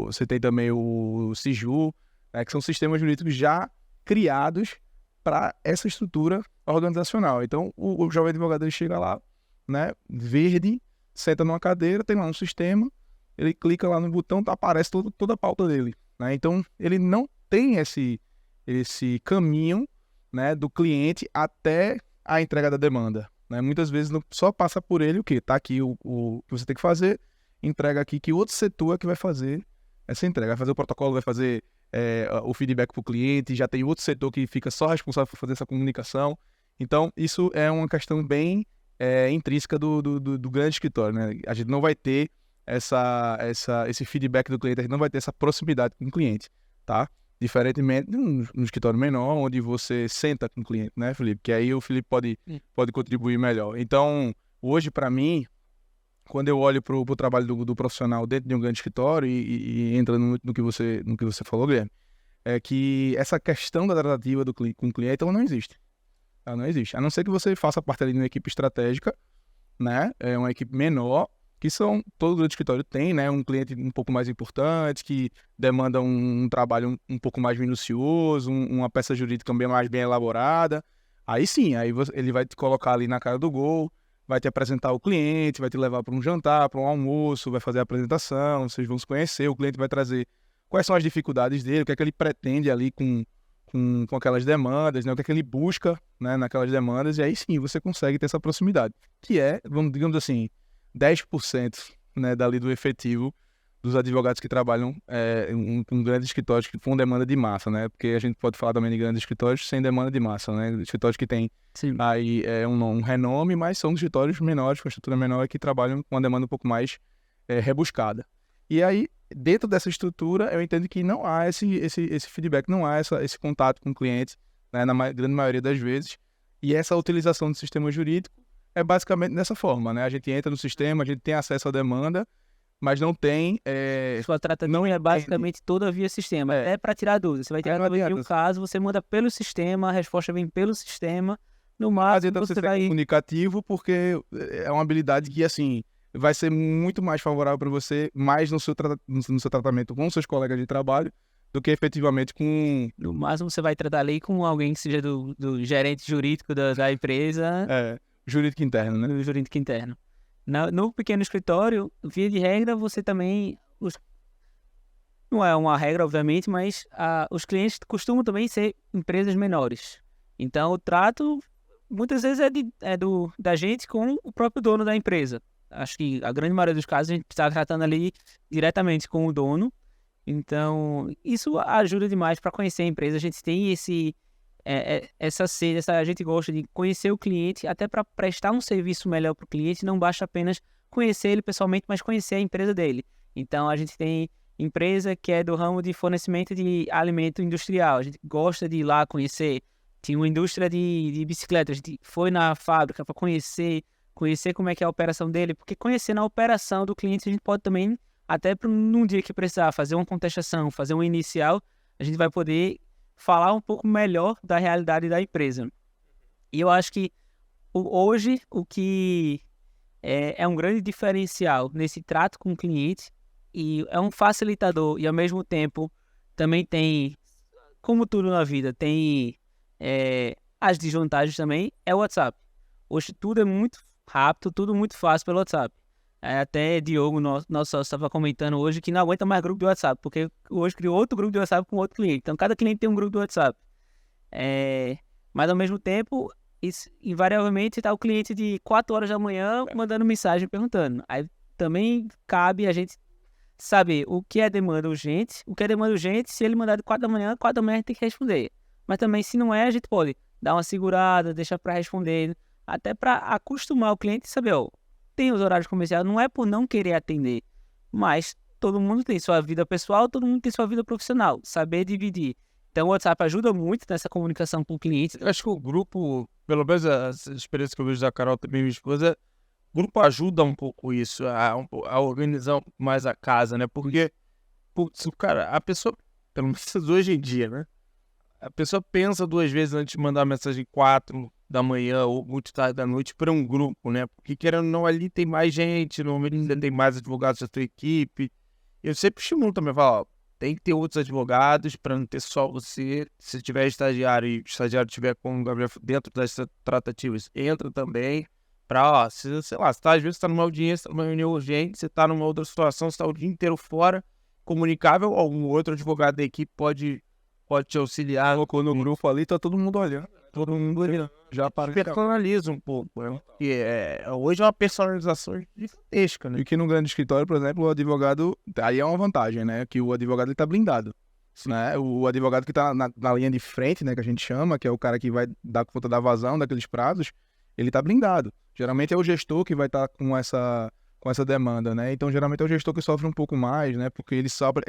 Você tem também o Siju, né? Que são sistemas jurídicos já criados para essa estrutura organizacional. Então, o jovem advogado ele chega lá, né? Verde, senta numa cadeira, tem lá um sistema, ele clica lá no botão, aparece toda a pauta dele, né? Então, ele não tem esse caminho, né, do cliente até a entrega da demanda, né? Muitas vezes só passa por ele o quê? Tá aqui o que você tem que fazer, entrega aqui que outro setor é que vai fazer essa entrega, vai fazer o protocolo, vai fazer o feedback para o cliente, já tem outro setor que fica só responsável por fazer essa comunicação. Então, isso é uma questão bem intrínseca do grande escritório, né? A gente não vai ter esse feedback do cliente, a gente não vai ter essa proximidade com o cliente, tá? Diferentemente de um escritório menor, onde você senta com o cliente, né, Felipe? Que aí o Felipe pode contribuir melhor. Então, hoje, para mim, quando eu olho para o trabalho do profissional dentro de um grande escritório e entra no que você falou, Guilherme, é que essa questão da tratativa com o cliente, ela não existe. Ela não existe. A não ser que você faça parte ali de uma equipe estratégica, né? É uma equipe menor, que todo grande escritório tem, né? Um cliente um pouco mais importante, que demanda um trabalho um pouco mais minucioso, uma peça jurídica bem elaborada. Aí sim, ele vai te colocar ali na cara do gol, vai te apresentar o cliente, vai te levar para um jantar, para um almoço, vai fazer a apresentação, vocês vão se conhecer, o cliente vai trazer quais são as dificuldades dele, o que é que ele pretende ali com aquelas demandas, né? O que é que ele busca, né, naquelas demandas, e aí sim você consegue ter essa proximidade, que é, digamos assim, 10%, né, dali do efetivo dos advogados que trabalham com grandes escritórios com demanda de massa, né? Porque a gente pode falar também de grandes escritórios sem demanda de massa, né? Escritórios que têm aí um renome, mas são escritórios menores, com estrutura menor, que trabalham com uma demanda um pouco mais rebuscada. E aí, dentro dessa estrutura, eu entendo que não há esse feedback, não há esse contato com o cliente, né, na grande maioria das vezes. E essa utilização do sistema jurídico é basicamente dessa forma, né? A gente entra no sistema, a gente tem acesso à demanda, mas não tem... Sua tratativa é basicamente toda via sistema. É para tirar dúvida. Você vai tirar dúvida de um caso, você manda pelo sistema, a resposta vem pelo sistema. No máximo, você vai... comunicativo, porque é uma habilidade que, assim, vai ser muito mais favorável para você, mais no seu tratamento com seus colegas de trabalho, do que efetivamente com... No máximo, você vai tratar ali com alguém que seja do gerente jurídico da empresa. Jurídico interno, né? Jurídico interno. No pequeno escritório, via de regra, você também... Não é uma regra, obviamente, mas os clientes costumam também ser empresas menores. Então, o trato, muitas vezes, da gente com o próprio dono da empresa. Acho que a grande maioria dos casos a gente está tratando ali diretamente com o dono. Então, isso ajuda demais para conhecer a empresa. A gente tem essa sede, a gente gosta de conhecer o cliente, até para prestar um serviço melhor para o cliente. Não basta apenas conhecer ele pessoalmente, mas conhecer a empresa dele. Então, a gente tem empresa que é do ramo de fornecimento de alimento industrial. A gente gosta de ir lá conhecer. Tinha uma indústria de bicicleta. A gente foi na fábrica para conhecer como é que é a operação dele, porque conhecendo a operação do cliente, a gente pode também, até num dia que precisar, fazer uma contestação, fazer um inicial, a gente vai poder falar um pouco melhor da realidade da empresa. E eu acho que hoje o que é um grande diferencial nesse trato com o cliente, e é um facilitador, e ao mesmo tempo também tem, como tudo na vida, tem as desvantagens também, é o WhatsApp. Hoje tudo é muito rápido, tudo muito fácil pelo WhatsApp. Até Diogo, nosso sócio, estava comentando hoje que não aguenta mais grupo de WhatsApp, porque hoje criou outro grupo de WhatsApp com outro cliente. Então, cada cliente tem um grupo de WhatsApp. Mas, ao mesmo tempo, invariavelmente está o cliente de 4 horas da manhã mandando mensagem perguntando. Aí também cabe a gente saber o que é demanda urgente. O que é demanda urgente, se ele mandar de 4 da manhã, 4 da manhã a gente tem que responder. Mas também, se não é, a gente pode dar uma segurada, deixar para responder, até para acostumar o cliente e saber, tem os horários comerciais, não é por não querer atender, mas todo mundo tem sua vida pessoal, todo mundo tem sua vida profissional, saber dividir. Então o WhatsApp ajuda muito nessa comunicação com o cliente. Eu acho que o grupo, pelo menos as experiências que eu vejo da Carol também, minha esposa, grupo ajuda um pouco isso, a organizar mais a casa, né? Porque, putz, cara, a pessoa, pelo menos hoje em dia, né? A pessoa pensa 2 vezes antes de mandar mensagem 4 da manhã ou muito tarde da noite para um grupo, né? Porque querendo ou não, ali tem mais gente, normalmente ainda tem mais advogados da tua equipe. Eu sempre estimulo também, falo, ó, tem que ter outros advogados para não ter só você. Se tiver estagiário e o estagiário tiver com o Gabriel dentro das tratativas, entra também. Para, ó, sei lá, às vezes está numa audiência, numa reunião urgente, você está numa outra situação, você está o dia inteiro fora, comunicável, algum outro advogado da equipe pode te auxiliar. Colocou no grupo ali, tá todo mundo olhando. Todo mundo olhando. Já Personaliza um pouco, né? Porque hoje é uma personalização gigantesca, né? E que no grande escritório, por exemplo, o advogado, aí é uma vantagem, né? Que o advogado ele tá blindado. Né? O advogado que tá na linha de frente, né? Que a gente chama, que é o cara que vai dar conta da vazão daqueles prazos, ele tá blindado. Geralmente é o gestor que vai estar com essa demanda, né? Então, geralmente é o gestor que sofre um pouco mais, né? Porque ele sofre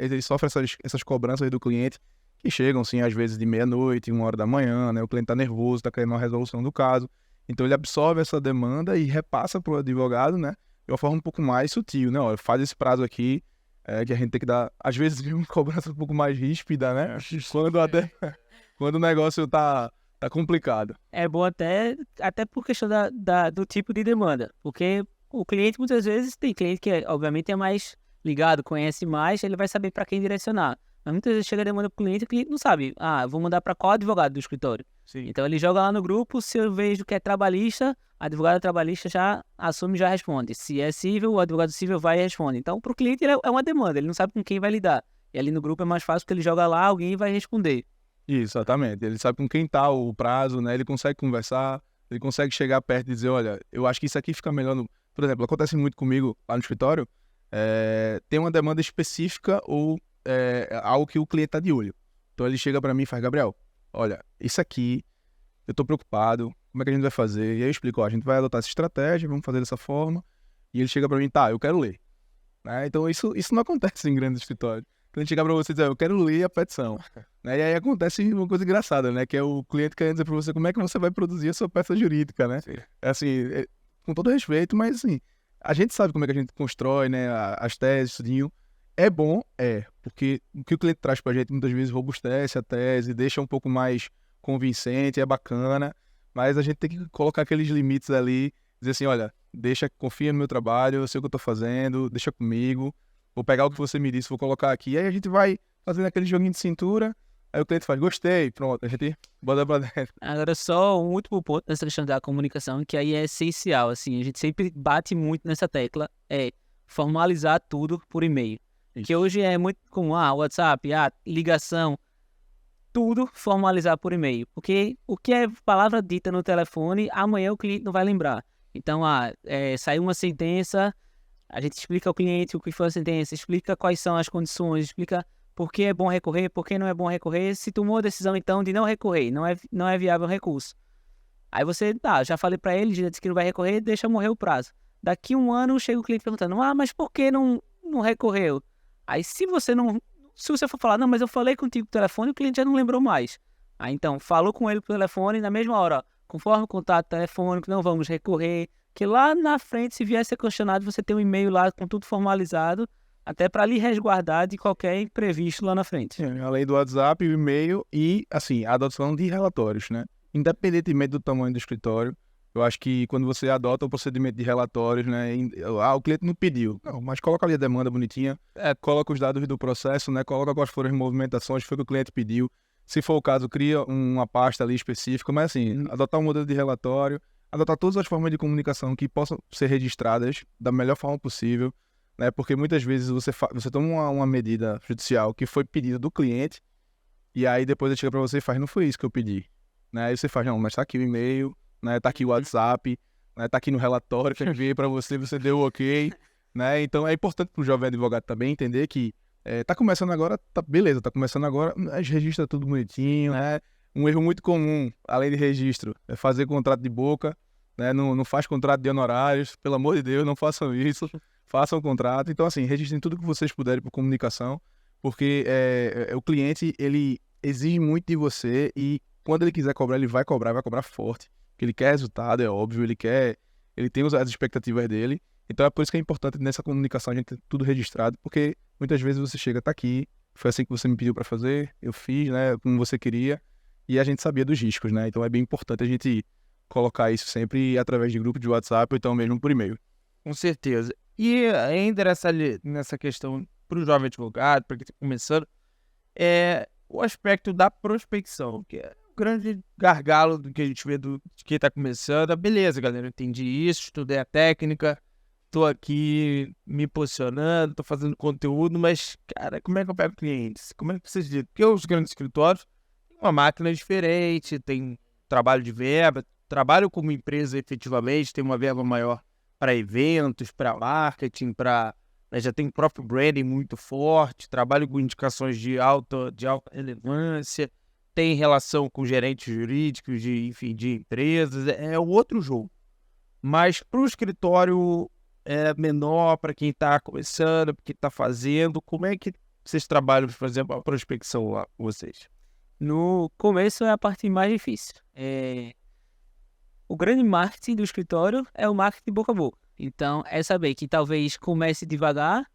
essas cobranças do cliente que chegam, sim, às vezes de meia-noite, 1h da manhã, né? O cliente tá nervoso, tá querendo uma resolução do caso. Então, ele absorve essa demanda e repassa pro advogado, né? De uma forma um pouco mais sutil, né? Olha, faz esse prazo aqui, que a gente tem que dar, às vezes, uma cobrança um pouco mais ríspida, né? Quando o negócio tá complicado. É bom até por questão do tipo de demanda, porque o cliente muitas vezes tem cliente que obviamente é mais ligado, conhece mais, ele vai saber para quem direcionar. Mas muitas vezes chega a demanda pro cliente e o cliente não sabe, vou mandar para qual advogado do escritório. Sim. Então ele joga lá no grupo, se eu vejo que é trabalhista, a advogada trabalhista já assume, já responde. Se é civil, o advogado civil vai e responde. Então pro cliente é uma demanda, ele não sabe com quem vai lidar. E ali no grupo é mais fácil porque ele joga lá, alguém vai responder. Isso, exatamente. Ele sabe com quem tá o prazo, né? Ele consegue conversar, ele consegue chegar perto e dizer, olha, eu acho que isso aqui fica melhor no... Por exemplo, acontece muito comigo lá no escritório, tem uma demanda específica ou algo que o cliente tá de olho. Então ele chega para mim e faz, Gabriel, olha, isso aqui, eu tô preocupado, como é que a gente vai fazer? E aí eu explico, ó, a gente vai adotar essa estratégia, vamos fazer dessa forma. E ele chega para mim, tá, eu quero ler. Né? Então isso não acontece em grandes escritórios. Quando ele chegar para você e dizer, eu quero ler a petição. Né? E aí acontece uma coisa engraçada, né? Que é o cliente querendo dizer para você como é que você vai produzir a sua peça jurídica, né? Assim, com todo respeito, mas assim, a gente sabe como é que a gente constrói, né? As teses, tudinho. É bom, porque o que o cliente traz pra gente muitas vezes robustece a tese, deixa um pouco mais convincente, é bacana, mas a gente tem que colocar aqueles limites ali, dizer assim, olha, confia no meu trabalho, eu sei o que eu tô fazendo, deixa comigo, vou pegar o que você me disse, vou colocar aqui, aí a gente vai fazendo aquele joguinho de cintura, aí o cliente faz, gostei, pronto, a gente bota pra dentro. Agora, só um último ponto nessa questão da comunicação, que aí é essencial, assim, a gente sempre bate muito nessa tecla, formalizar tudo por e-mail. Que hoje é muito comum, WhatsApp, ligação, tudo formalizar por e-mail. Porque o que é palavra dita no telefone, amanhã o cliente não vai lembrar. Então, saiu uma sentença, a gente explica ao cliente o que foi a sentença, explica quais são as condições, explica por que é bom recorrer, por que não é bom recorrer, se tomou a decisão, então, de não recorrer, não é viável o recurso. Aí você, já falei para ele, já disse que não vai recorrer, deixa morrer o prazo. Daqui 1 ano, chega o cliente perguntando, mas por que não recorreu? Aí se você for falar, não, mas eu falei contigo por telefone, o cliente já não lembrou mais. Aí então, falou com ele por telefone, na mesma hora, conforme o contato telefônico, não vamos recorrer, que lá na frente, se vier a ser questionado, você tem um e-mail lá com tudo formalizado, até para lhe resguardar de qualquer imprevisto lá na frente. Além do WhatsApp, o e-mail e, assim, a adoção de relatórios, né? Independentemente do tamanho do escritório, eu acho que quando você adota o procedimento de relatórios, né? O cliente não pediu. Não, mas coloca ali a demanda bonitinha, coloca os dados do processo, né? Coloca quais foram as movimentações, foi o que o cliente pediu. Se for o caso, cria uma pasta ali específica, mas assim, adotar um modelo de relatório, adotar todas as formas de comunicação que possam ser registradas da melhor forma possível, né? Porque muitas vezes você toma uma medida judicial que foi pedida do cliente, e aí depois ele chega para você e faz, não foi isso que eu pedi. Né? Aí você faz, não, mas tá aqui o e-mail, né? Tá aqui o WhatsApp, né? Tá aqui no relatório que eu enviei para você deu ok, né? Então é importante pro jovem advogado também entender que tá começando agora, beleza, tá começando agora, mas registra tudo bonitinho, né? Um erro muito comum, além de registro, é fazer contrato de boca, né? Não faz contrato de honorários, pelo amor de Deus, não façam isso, façam contrato. Então assim, registrem tudo que vocês puderem por comunicação, porque o cliente, ele exige muito de você e quando ele quiser cobrar, ele vai cobrar forte. Porque ele quer resultado, é óbvio, ele quer ele tem as expectativas dele. Então é por isso que é importante nessa comunicação a gente ter tudo registrado, porque muitas vezes você chega, tá aqui, foi assim que você me pediu para fazer, eu fiz, né, como você queria, e a gente sabia dos riscos, né? Então é bem importante a gente colocar isso sempre através de grupo de WhatsApp ou então mesmo por e-mail. Com certeza. E ainda nessa questão para o jovem advogado, para quem está começando, é o aspecto da prospecção, que é o grande gargalo do que a gente vê de quem está começando. Beleza, galera, eu entendi isso, estudei a técnica, tô aqui me posicionando, tô fazendo conteúdo, mas, cara, como é que eu pego clientes? Como é que vocês dizem? Porque os grandes escritórios têm uma máquina diferente, tem trabalho de verba, trabalho como empresa efetivamente, tem uma verba maior para eventos, para marketing, já tem o próprio branding muito forte, trabalho com indicações de alta relevância, tem relação com gerentes jurídicos, enfim, de empresas, é outro jogo. Mas para o escritório menor, para quem está começando, para quem está fazendo, como é que vocês trabalham para fazer a prospecção lá com vocês? No começo é a parte mais difícil. O grande marketing do escritório é o marketing boca a boca. Então, é saber que talvez comece devagar,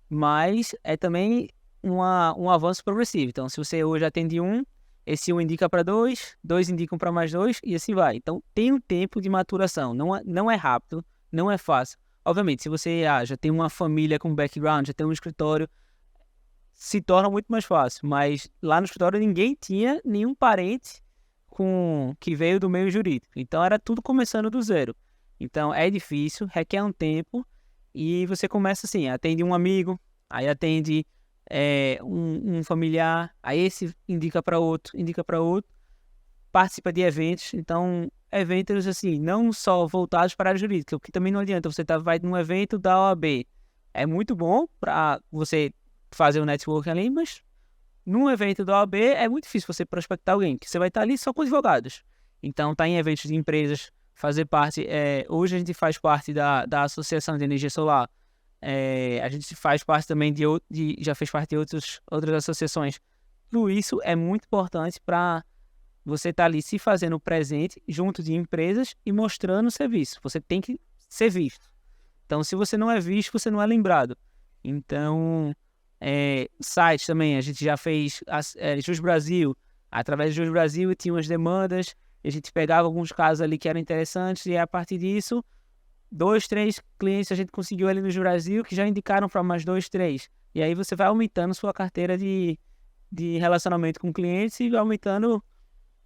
mas é também um avanço progressivo. Então, se você hoje atende um, esse um indica para dois indicam para mais dois, e assim vai. Então, tem um tempo de maturação. Não é rápido, não é fácil. Obviamente, se você já tem uma família com background, já tem um escritório, se torna muito mais fácil. Mas lá no escritório ninguém tinha nenhum parente que veio do meio jurídico. Então, era tudo começando do zero. Então, é difícil, requer um tempo, e você começa assim, atende um amigo, aí atende um familiar, aí esse indica para outro, participa de eventos. Então, eventos assim, não só voltados para a área jurídica, porque também não adianta, você vai num evento da OAB, é muito bom para você fazer um networking ali, mas num evento da OAB é muito difícil você prospectar alguém, que você vai estar ali só com advogados. Então, tá em eventos de empresas, fazer parte, hoje a gente faz parte da Associação de Energia Solar, a gente faz parte também já fez parte de outras associações. Tudo isso é muito importante para você estar ali se fazendo presente junto de empresas e mostrando o serviço. Você tem que ser visto. Então, se você não é visto, você não é lembrado. Então, sites também, a gente já fez Jus Brasil. Através do Jus Brasil tinha umas demandas, a gente pegava alguns casos ali que eram interessantes, e a partir disso, 2, 3 clientes a gente conseguiu ali no Jus Brasil, que já indicaram para mais 2, 3. E aí você vai aumentando sua carteira de relacionamento com clientes e vai aumentando.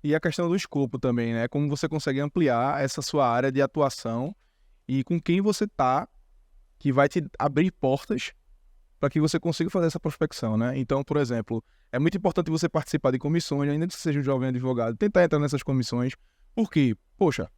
E a questão do escopo também, né? Como você consegue ampliar essa sua área de atuação e com quem você tá, que vai te abrir portas para que você consiga fazer essa prospecção, né? Então, por exemplo, é muito importante você participar de comissões, ainda que você seja um jovem advogado, tentar entrar nessas comissões, porque, poxa,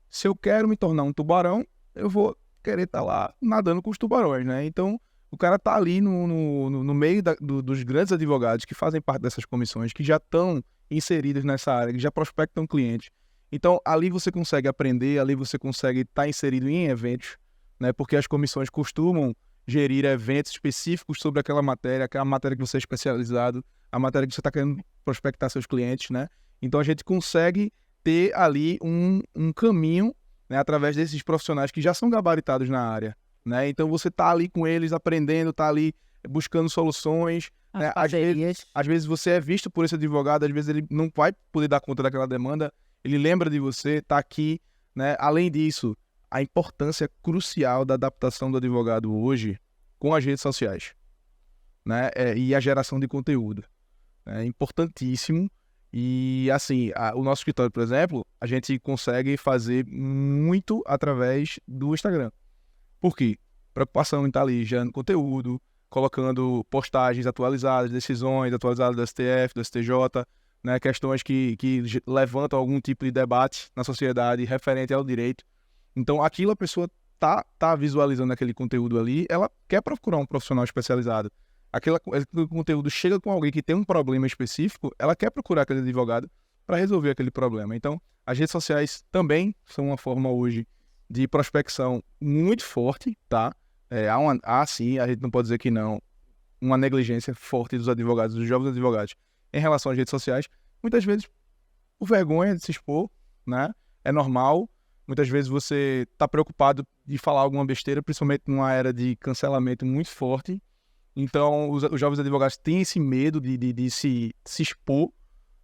se eu quero me tornar um tubarão, eu vou querer estar lá nadando com os tubarões, né? Então, o cara tá ali no meio dos grandes advogados que fazem parte dessas comissões, que já estão inseridos nessa área, que já prospectam clientes. Então, ali você consegue aprender, ali você consegue estar inserido em eventos, né? Porque as comissões costumam gerir eventos específicos sobre aquela matéria que você é especializado, a matéria que você está querendo prospectar seus clientes, né? Então, a gente consegue ter ali um caminho, né, através desses profissionais que já são gabaritados na área, né? Então, você está ali com eles, aprendendo, está ali buscando soluções, né? Às vezes você é visto por esse advogado, às vezes ele não vai poder dar conta daquela demanda, ele lembra de você, está aqui, né? Além disso, a importância crucial da adaptação do advogado hoje com as redes sociais, né? E a geração de conteúdo. É importantíssimo. E, assim, o nosso escritório, por exemplo, a gente consegue fazer muito através do Instagram. Por quê? Preocupação em estar ali gerando conteúdo, colocando postagens atualizadas, decisões atualizadas do STF, do STJ, né? Questões que levantam algum tipo de debate na sociedade referente ao direito. Então, aquilo a pessoa tá visualizando aquele conteúdo ali, ela quer procurar um profissional especializado. Aquele conteúdo chega com alguém que tem um problema específico, ela quer procurar aquele advogado para resolver aquele problema. Então, as redes sociais também são uma forma hoje de prospecção muito forte, tá? Sim, a gente não pode dizer que não, uma negligência forte dos advogados, dos jovens advogados, em relação às redes sociais. Muitas vezes, por vergonha de se expor, né? É normal, Muitas vezes você está preocupado de falar alguma besteira, principalmente numa era de cancelamento muito forte. Então, os jovens advogados têm esse medo de se expor,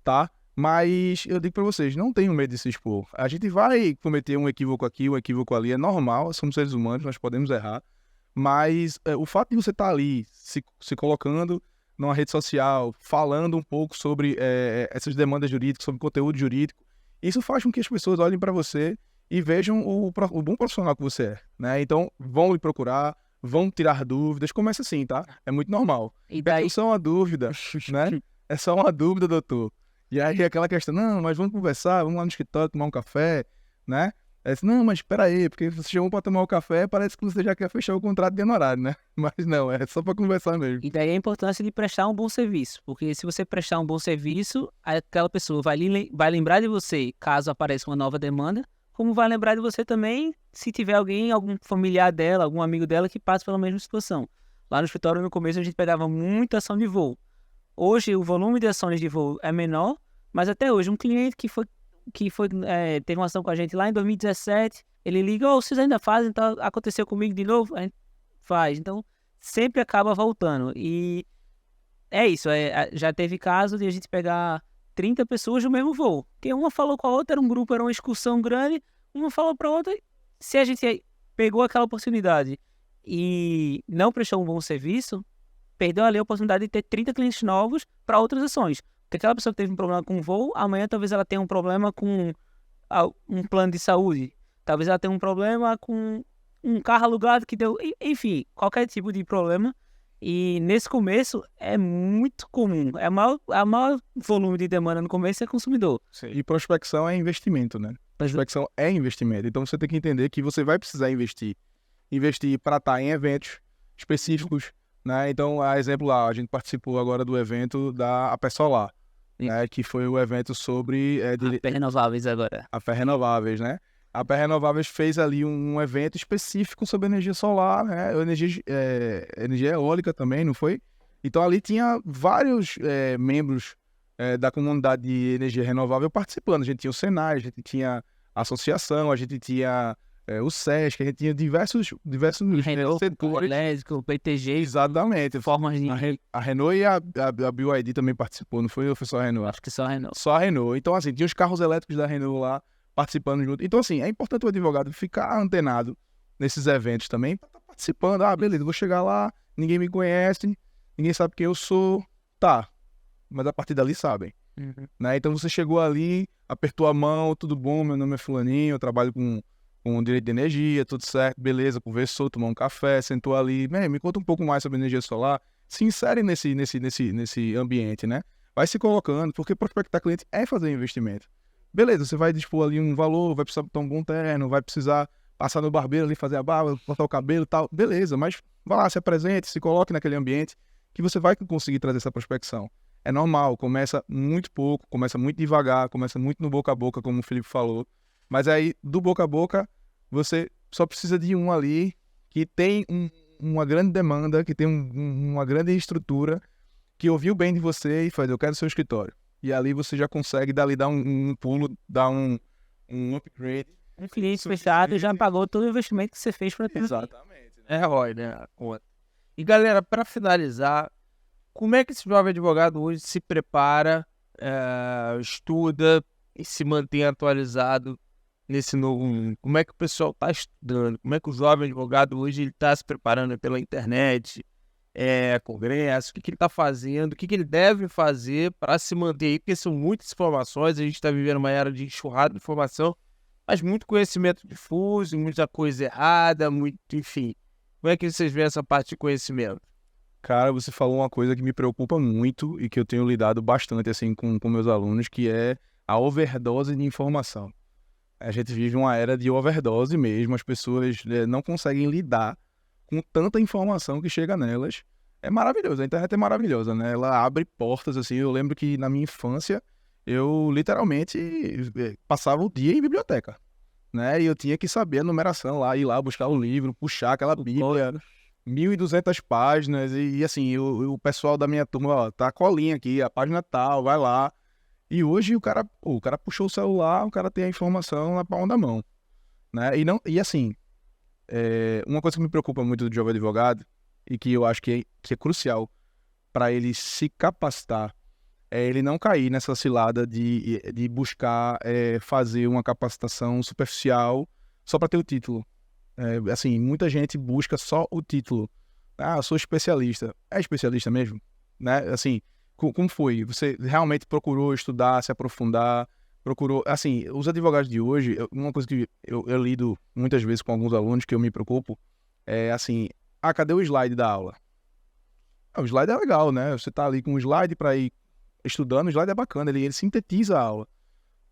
tá? Mas eu digo para vocês, não tenham medo de se expor. A gente vai cometer um equívoco aqui, um equívoco ali, é normal, somos seres humanos, nós podemos errar. Mas o fato de você estar ali, se colocando numa rede social, falando um pouco sobre essas demandas jurídicas, sobre conteúdo jurídico, isso faz com que as pessoas olhem para você e vejam o bom profissional que você é, né? Então, vão lhe procurar, vão tirar dúvidas, começa assim, tá? É muito normal. E daí... É só uma dúvida, né? É só uma dúvida, doutor. E aí aquela questão, não, mas vamos conversar, vamos lá no escritório tomar um café, né? Aí disse, não, mas espera aí, porque você chamou para tomar um café, parece que você já quer fechar o contrato de honorário, né? Mas não, é só para conversar mesmo. E daí a importância de prestar um bom serviço, porque se você prestar um bom serviço, aquela pessoa vai lembrar de você caso apareça uma nova demanda, como vai lembrar de você também se tiver algum familiar dela, algum amigo dela que passe pela mesma situação. Lá no escritório, no começo, a gente pegava muita ação de voo. Hoje, o volume de ações de voo é menor, mas até hoje, um cliente teve uma ação com a gente lá em 2017, ele liga, vocês ainda fazem, então aconteceu comigo de novo? A gente faz. Então, sempre acaba voltando. E é isso, já teve caso de a gente pegar 30 pessoas no mesmo voo. Porque uma falou com a outra, era um grupo, era uma excursão grande, uma falou para a outra. Se a gente pegou aquela oportunidade e não prestou um bom serviço, perdeu ali a oportunidade de ter 30 clientes novos para outras ações. Porque aquela pessoa que teve um problema com o voo, amanhã talvez ela tenha um problema com um plano de saúde. Talvez ela tenha um problema com um carro alugado que deu... Enfim, qualquer tipo de problema. E nesse começo é muito comum. A maior volume de demanda no começo é consumidor. Sim. E prospecção é investimento, né? Prospecção é investimento. Então você tem que entender que você vai precisar investir. Investir para estar em eventos específicos, né? Então, a exemplo lá, a gente participou agora do evento da APE Solar, né? Que foi o evento sobre... APE Renováveis agora. APE Renováveis, né? A APE Renováveis fez ali um evento específico sobre energia solar, né? Energia eólica também, não foi? Então, ali tinha vários membros da comunidade de energia renovável participando. A gente tinha o Senai, a gente tinha a associação, a gente tinha... o SESC, a gente tinha diversos Renault, setores. Elétrico, PTG. Exatamente. Formas de... A Renault e a BYD também participou, não foi? Ou foi só a Renault? Acho que só a Renault. Só a Renault. Então, assim, tinha os carros elétricos da Renault lá participando junto. Então, assim, é importante o advogado ficar antenado nesses eventos também, para estar participando. Ah, beleza, vou chegar lá, ninguém me conhece, ninguém sabe quem eu sou. Tá, mas a partir dali sabem. Uhum. Né? Então, você chegou ali, apertou a mão, tudo bom, meu nome é fulaninho, eu trabalho com direito de energia, tudo certo, beleza, conversou, tomou um café, sentou ali, me conta um pouco mais sobre energia solar, se insere nesse ambiente, né? Vai se colocando, porque prospectar cliente é fazer investimento. Beleza, você vai dispor ali um valor, vai precisar botar um bom terno, vai precisar passar no barbeiro ali, fazer a barba, cortar o cabelo e tal, beleza, mas vá lá, se apresente, se coloque naquele ambiente que você vai conseguir trazer essa prospecção. É normal, começa muito pouco, começa muito devagar, começa muito no boca a boca, como o Felipe falou, mas aí, do boca a boca, você só precisa de um ali que tem uma grande demanda, que tem uma grande estrutura, que ouviu bem de você e faz, eu quero seu escritório. E ali você já consegue dar um pulo, dar um upgrade. Um cliente fechado já pagou todo o investimento que você fez para ter. Exatamente. É ROI, né? A conta. E galera, para finalizar, como é que esse jovem advogado hoje se prepara, estuda e se mantém atualizado nesse novo mundo? Como é que o pessoal está estudando? Como é que o jovem advogado hoje está se preparando pela internet, congresso? O que ele está fazendo? O que ele deve fazer para se manter aí? Porque são muitas informações, a gente está vivendo uma era de enxurrada de informação, mas muito conhecimento difuso, muita coisa errada, enfim. Como é que vocês veem essa parte de conhecimento? Cara, você falou uma coisa que me preocupa muito e que eu tenho lidado bastante assim com meus alunos, que é a overdose de informação. A gente vive uma era de overdose mesmo, as pessoas não conseguem lidar com tanta informação que chega nelas. É maravilhoso, a internet é maravilhosa, né? Ela abre portas, assim. Eu lembro que na minha infância, eu literalmente passava o dia em biblioteca, né? E eu tinha que saber a numeração lá, ir lá buscar o livro, puxar aquela bíblia, 1.200 páginas, e assim, o pessoal da minha turma, ó, tá a colinha aqui, a página tal, vai lá. E hoje o cara puxou o celular, o cara tem a informação na palma da mão. né? E assim, uma coisa que me preocupa muito do jovem advogado e que eu acho que é crucial para ele se capacitar é ele não cair nessa cilada de buscar fazer uma capacitação superficial só para ter o título. Assim, muita gente busca só o título. Ah, eu sou especialista. É especialista mesmo? Né? Assim, como foi? Você realmente procurou estudar, se aprofundar? Procurou... Assim, os advogados de hoje, uma coisa que eu lido muitas vezes com alguns alunos que eu me preocupo é assim, cadê o slide da aula? O slide é legal, né? Você tá ali com o slide para ir estudando, o slide é bacana, ele sintetiza a aula.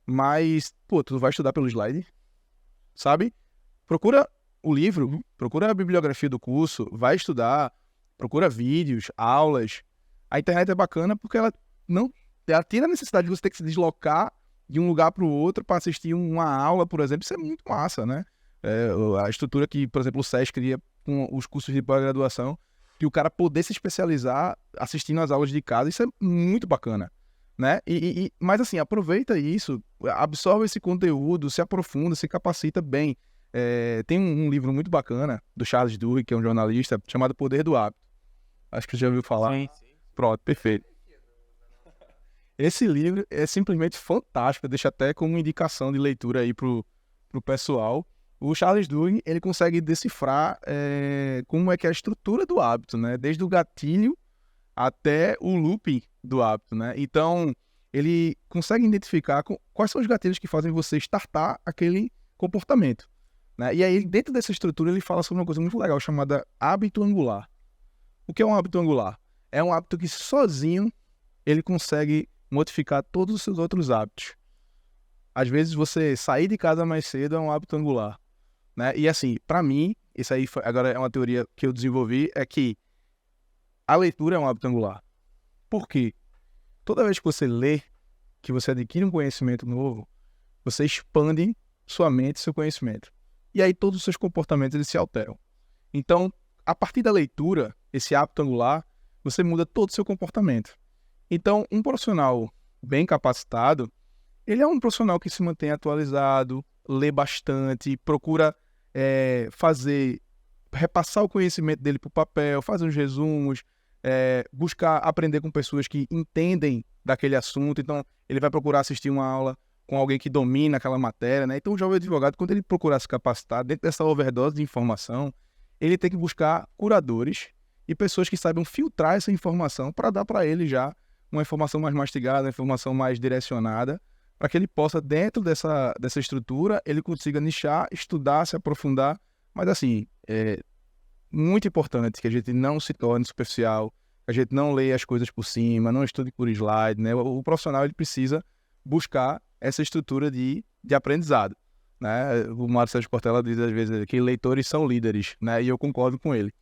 Mas, pô, tu vai estudar pelo slide? Sabe? Procura o livro, procura a bibliografia do curso, vai estudar, procura vídeos, aulas. A internet é bacana porque ela tira a necessidade de você ter que se deslocar de um lugar para o outro para assistir uma aula, por exemplo. Isso é muito massa, né? A estrutura que, por exemplo, o SESC cria com os cursos de pós-graduação, que o cara poder se especializar assistindo as aulas de casa, isso é muito bacana, né? Mas assim, aproveita isso, absorve esse conteúdo, se aprofunda, se capacita bem. Tem um livro muito bacana do Charles Duhigg, que é um jornalista, chamado Poder do Hábito. Acho que você já ouviu falar. Sim. Pronto, perfeito. Esse livro é simplesmente fantástico, deixa até como indicação de leitura aí pro pessoal. O Charles Duhigg, ele consegue decifrar como é que é a estrutura do hábito, né? Desde o gatilho até o looping do hábito, né? Então, ele consegue identificar quais são os gatilhos que fazem você startar aquele comportamento, né? E aí, dentro dessa estrutura, ele fala sobre uma coisa muito legal chamada hábito angular. O que é um hábito angular? É um hábito que sozinho ele consegue modificar todos os seus outros hábitos. Às vezes, você sair de casa mais cedo é um hábito angular, né? E assim, para mim, isso aí agora é uma teoria que eu desenvolvi, é que a leitura é um hábito angular. Por quê? Toda vez que você lê, que você adquire um conhecimento novo, você expande sua mente, seu conhecimento. E aí todos os seus comportamentos eles se alteram. Então, a partir da leitura, esse hábito angular, você muda todo o seu comportamento. Então, um profissional bem capacitado, ele é um profissional que se mantém atualizado, lê bastante, procura repassar o conhecimento dele para o papel, fazer uns resumos, buscar aprender com pessoas que entendem daquele assunto. Então, ele vai procurar assistir uma aula com alguém que domina aquela matéria, né? Então, o jovem advogado, quando ele procurar se capacitar dentro dessa overdose de informação, ele tem que buscar curadores e pessoas que saibam filtrar essa informação para dar para ele já uma informação mais mastigada, uma informação mais direcionada, para que ele possa, dentro dessa estrutura, ele consiga nichar, estudar, se aprofundar. Mas, assim, é muito importante que a gente não se torne superficial, que a gente não leia as coisas por cima, não estude por slide, né? O profissional ele precisa buscar essa estrutura de aprendizado, né? O Mário Sérgio Cortella diz às vezes que leitores são líderes, né? E eu concordo com ele.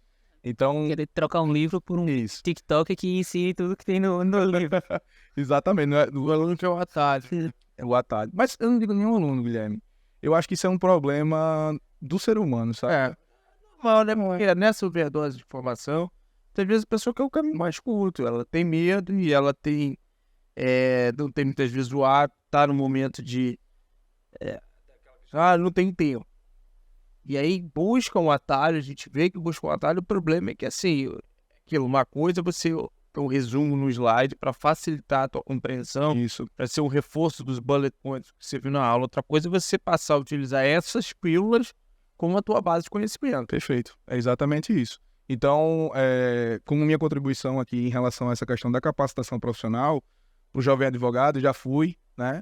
Então, Querer trocar um livro por um TikTok que ensine tudo que tem no livro. Exatamente, não é? O aluno que é o atalho. É o atalho. Mas eu não digo nenhum aluno, Guilherme. Eu acho que isso é um problema do ser humano, sabe? Normal, né? Porque nessa overdose de informação, às vezes a pessoa quer o caminho mais curto, ela tem medo e ela tem, não tem muitas vezes o hábito, tá no momento de, não tem tempo. E aí busca um atalho, a gente vê que busca um atalho, o problema é que assim, uma coisa você tem um resumo no slide para facilitar a tua compreensão, para ser um reforço dos bullet points que você viu na aula, outra coisa é você passar a utilizar essas pílulas como a tua base de conhecimento. Perfeito, é exatamente isso. Então, como minha contribuição aqui em relação a essa questão da capacitação profissional, para o jovem advogado, já fui, né?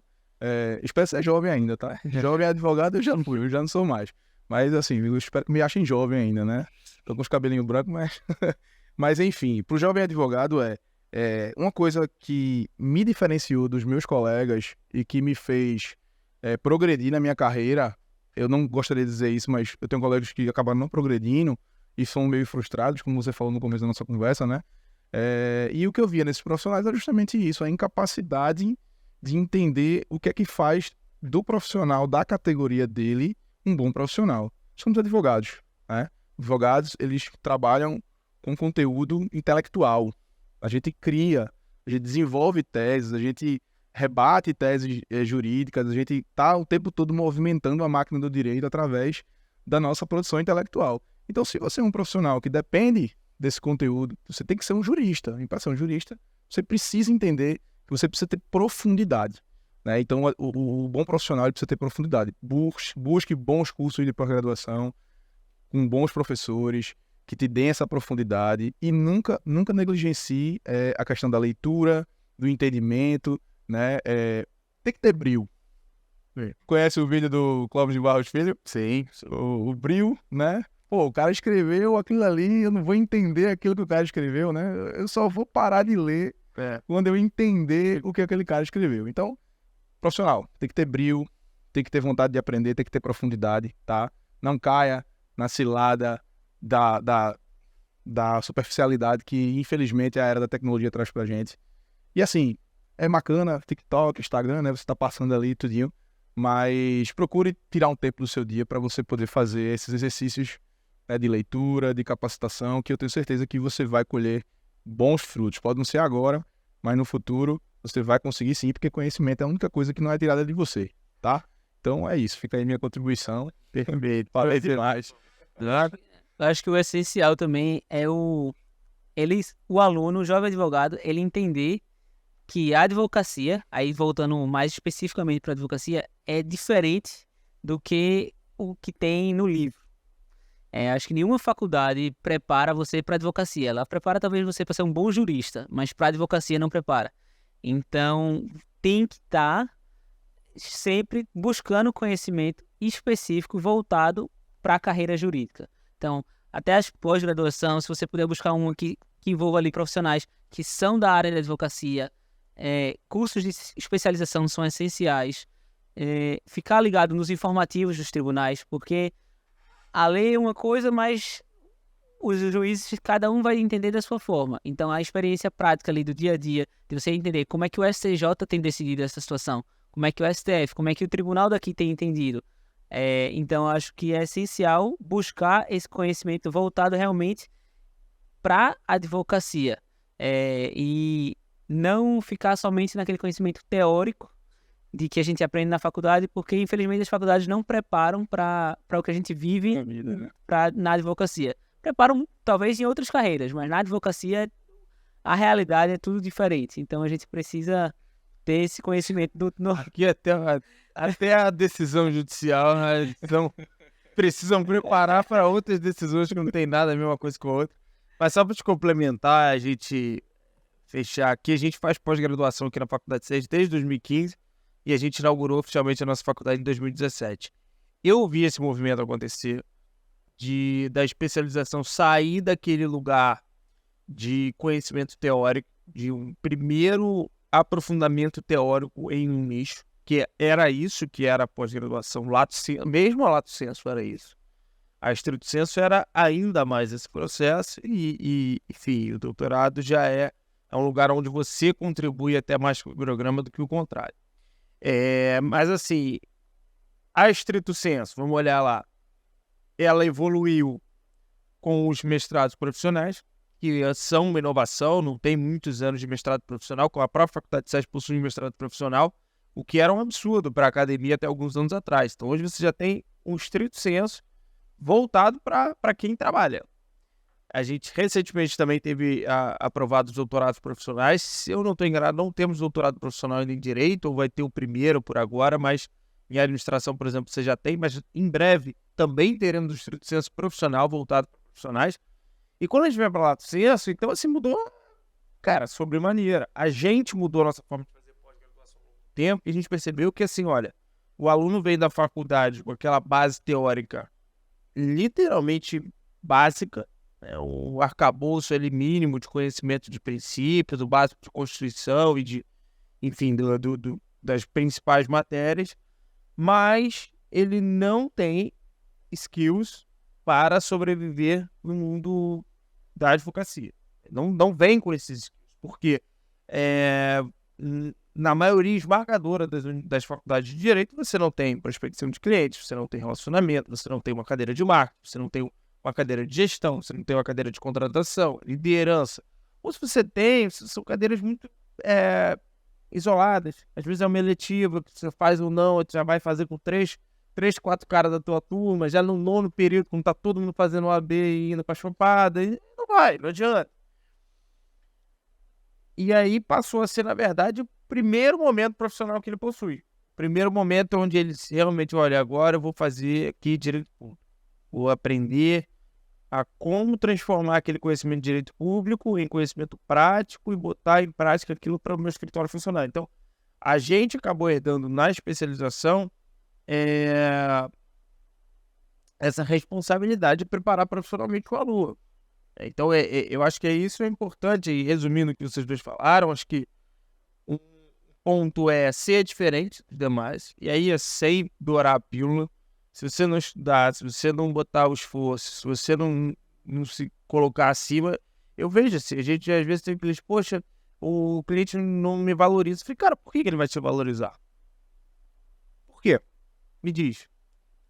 Espero ser jovem ainda, tá? Jovem advogado eu já não fui, eu já não sou mais. Mas assim, eu espero que me achem jovem ainda, né? Tô com os cabelinhos brancos, mas... mas enfim, para o jovem advogado uma coisa que me diferenciou dos meus colegas e que me fez progredir na minha carreira, eu não gostaria de dizer isso, mas eu tenho colegas que acabaram não progredindo e são meio frustrados, como você falou no começo da nossa conversa, né? E o que eu via nesses profissionais era justamente isso, a incapacidade de entender o que é que faz do profissional, da categoria dele, um bom profissional. Somos advogados, né? Advogados, eles trabalham com conteúdo intelectual. A gente cria, a gente desenvolve teses, a gente rebate teses jurídicas, a gente está o tempo todo movimentando a máquina do direito através da nossa produção intelectual. Então, se você é um profissional que depende desse conteúdo, você tem que ser um jurista. E para ser um jurista, você precisa entender que você precisa ter profundidade, né? Então, o bom profissional ele precisa ter profundidade. Busque bons cursos de pós-graduação, com bons professores, que te deem essa profundidade e nunca negligencie a questão da leitura, do entendimento, né? Tem que ter brio. Conhece o vídeo do Clóvis de Barros Filho? Sim. O brio, né? Pô, o cara escreveu aquilo ali, eu não vou entender aquilo que o cara escreveu, né? Eu só vou parar de ler quando eu entender o que aquele cara escreveu. Então, profissional, tem que ter brio, tem que ter vontade de aprender, tem que ter profundidade, tá? Não caia na cilada da superficialidade que, infelizmente, a era da tecnologia traz pra gente. E assim, é bacana, TikTok, Instagram, né? Você tá passando ali tudinho, mas procure tirar um tempo do seu dia para você poder fazer esses exercícios, né, de leitura, de capacitação, que eu tenho certeza que você vai colher bons frutos. Pode não ser agora, mas no futuro você vai conseguir sim, porque conhecimento é a única coisa que não é tirada de você, tá? Então é isso, fica aí minha contribuição. Perfeito, falei demais. Eu acho que o essencial também é o aluno, o jovem advogado, ele entender que a advocacia, aí voltando mais especificamente para a advocacia, é diferente do que o que tem no livro. Acho que nenhuma faculdade prepara você para a advocacia. Ela prepara talvez você para ser um bom jurista, mas para a advocacia não prepara. Então, tem que estar sempre buscando conhecimento específico voltado para a carreira jurídica. Então, até as pós-graduação, se você puder buscar uma que envolva ali profissionais que são da área da advocacia, cursos de especialização são essenciais. Ficar ligado nos informativos dos tribunais, porque a lei é uma coisa, mas os juízes, cada um vai entender da sua forma. Então, a experiência prática ali do dia a dia, de você entender como é que o STJ tem decidido essa situação, como é que o STF, como é que o tribunal daqui tem entendido. Então, acho que é essencial buscar esse conhecimento voltado realmente para a advocacia. E não ficar somente naquele conhecimento teórico de que a gente aprende na faculdade, porque infelizmente as faculdades não preparam para o que a gente vive na advocacia. Preparam talvez em outras carreiras, mas na advocacia a realidade é tudo diferente. Então a gente precisa ter esse conhecimento Aqui até a decisão judicial, né? Então, precisam preparar para outras decisões que não tem nada a mesma coisa com a outra. Mas só para te complementar, a gente fechar aqui, a gente faz pós-graduação aqui na Faculdade 6 desde 2015 e a gente inaugurou oficialmente a nossa faculdade em 2017. Eu vi esse movimento acontecer da especialização sair daquele lugar de conhecimento teórico, de um primeiro aprofundamento teórico em um nicho, que era isso que era a pós-graduação, lato sensu, mesmo a lato sensu era isso. A stricto sensu era ainda mais esse processo e enfim, o doutorado já é um lugar onde você contribui até mais com o programa do que o contrário. Mas assim, a stricto sensu, vamos olhar lá, ela evoluiu com os mestrados profissionais, que são uma inovação, não tem muitos anos de mestrado profissional, como a própria Faculdade de Ciências possui um mestrado profissional, o que era um absurdo para a academia até alguns anos atrás. Então hoje você já tem um stricto sensu voltado para quem trabalha. A gente recentemente também teve aprovados doutorados profissionais. Se eu não estou enganado, não temos doutorado profissional ainda em Direito, ou vai ter o primeiro por agora, mas em administração, por exemplo, você já tem, mas em breve também teremos o stricto sensu profissional voltado para profissionais. E quando a gente vem para lato sensu, então assim mudou, cara, sobremaneira. A gente mudou a nossa forma de fazer pós-graduação ao longo do tempo e a gente percebeu que assim, olha, o aluno vem da faculdade com aquela base teórica literalmente básica, o arcabouço ali mínimo de conhecimento de princípios, do básico de Constituição e de, enfim, das principais matérias, mas ele não tem skills para sobreviver no mundo da advocacia. Não vem com esses skills, porque na maioria esmagadora das faculdades de Direito você não tem prospecção de clientes, você não tem relacionamento, você não tem uma cadeira de marketing, você não tem uma cadeira de gestão, você não tem uma cadeira de contratação, liderança. Ou se você tem, são cadeiras muito isoladas. Às vezes é uma eletiva que você faz ou não, você já vai fazer com 4 caras da tua turma, já no 9º período, quando tá todo mundo fazendo OAB e indo pra chopada, e não adianta. E aí passou a ser, na verdade, o primeiro momento profissional que ele possui. Primeiro momento onde ele realmente, olha, agora eu vou fazer aqui direito público. Vou aprender a como transformar aquele conhecimento de direito público em conhecimento prático e botar em prática aquilo para o meu escritório funcionar. Então, a gente acabou herdando na especialização essa responsabilidade de preparar profissionalmente o aluno. Então, eu acho que isso é importante, e resumindo o que vocês dois falaram, acho que um ponto é ser diferente dos demais, e aí é sem dourar a pílula. Se você não estudar, se você não botar o esforço, se você não se colocar acima, eu vejo assim, a gente às vezes tem cliente, poxa, o cliente não me valoriza. Eu falei, cara, por que ele vai te valorizar? Por quê? Me diz.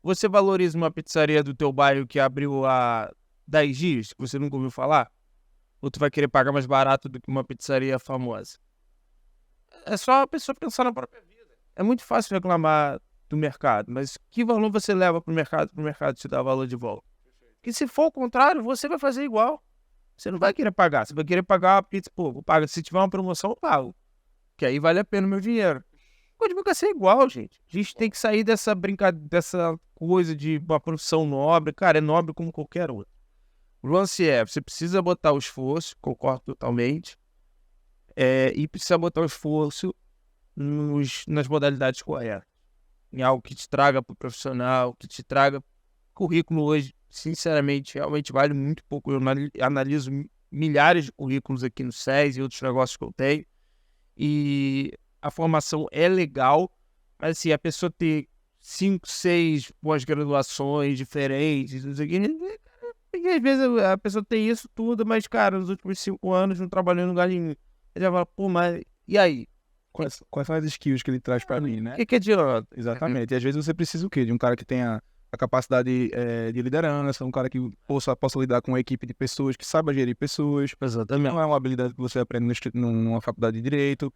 Você valoriza uma pizzaria do teu bairro que abriu há 10 dias, que você nunca ouviu falar? Ou tu vai querer pagar mais barato do que uma pizzaria famosa? É só a pessoa pensar na própria vida. É muito fácil reclamar do mercado, mas que valor você leva para o mercado te dar valor de volta? Porque se for o contrário, você vai fazer igual. Você não vai querer pagar, você vai querer pagar a pizza, pô, vou pagar. Se tiver uma promoção, eu pago. Que aí vale a pena o meu dinheiro. A advocacia é igual, gente. A gente tem que sair dessa brincadeira, dessa coisa de uma profissão nobre. Cara, é nobre como qualquer outra. O lance você precisa botar o esforço, concordo totalmente, e precisa botar o esforço nas modalidades corretas. Em algo que te traga para o profissional, que te traga currículo hoje, sinceramente, realmente vale muito pouco. Eu analiso milhares de currículos aqui no SES e outros negócios que eu tenho, e a formação é legal, mas assim, a pessoa ter 5, 6 pós-graduações diferentes, não sei o que, porque às vezes a pessoa tem isso tudo, mas, cara, nos últimos 5 anos não trabalhou em lugar nenhum. Ele já fala, pô, mas e aí? Quais são as skills que ele traz pra mim, né? O que adianta? Exatamente. E às vezes você precisa o quê? De um cara que tenha a capacidade de liderança, um cara que possa lidar com uma equipe de pessoas, que saiba gerir pessoas. Exatamente. Não é uma habilidade que você aprende numa faculdade de direito.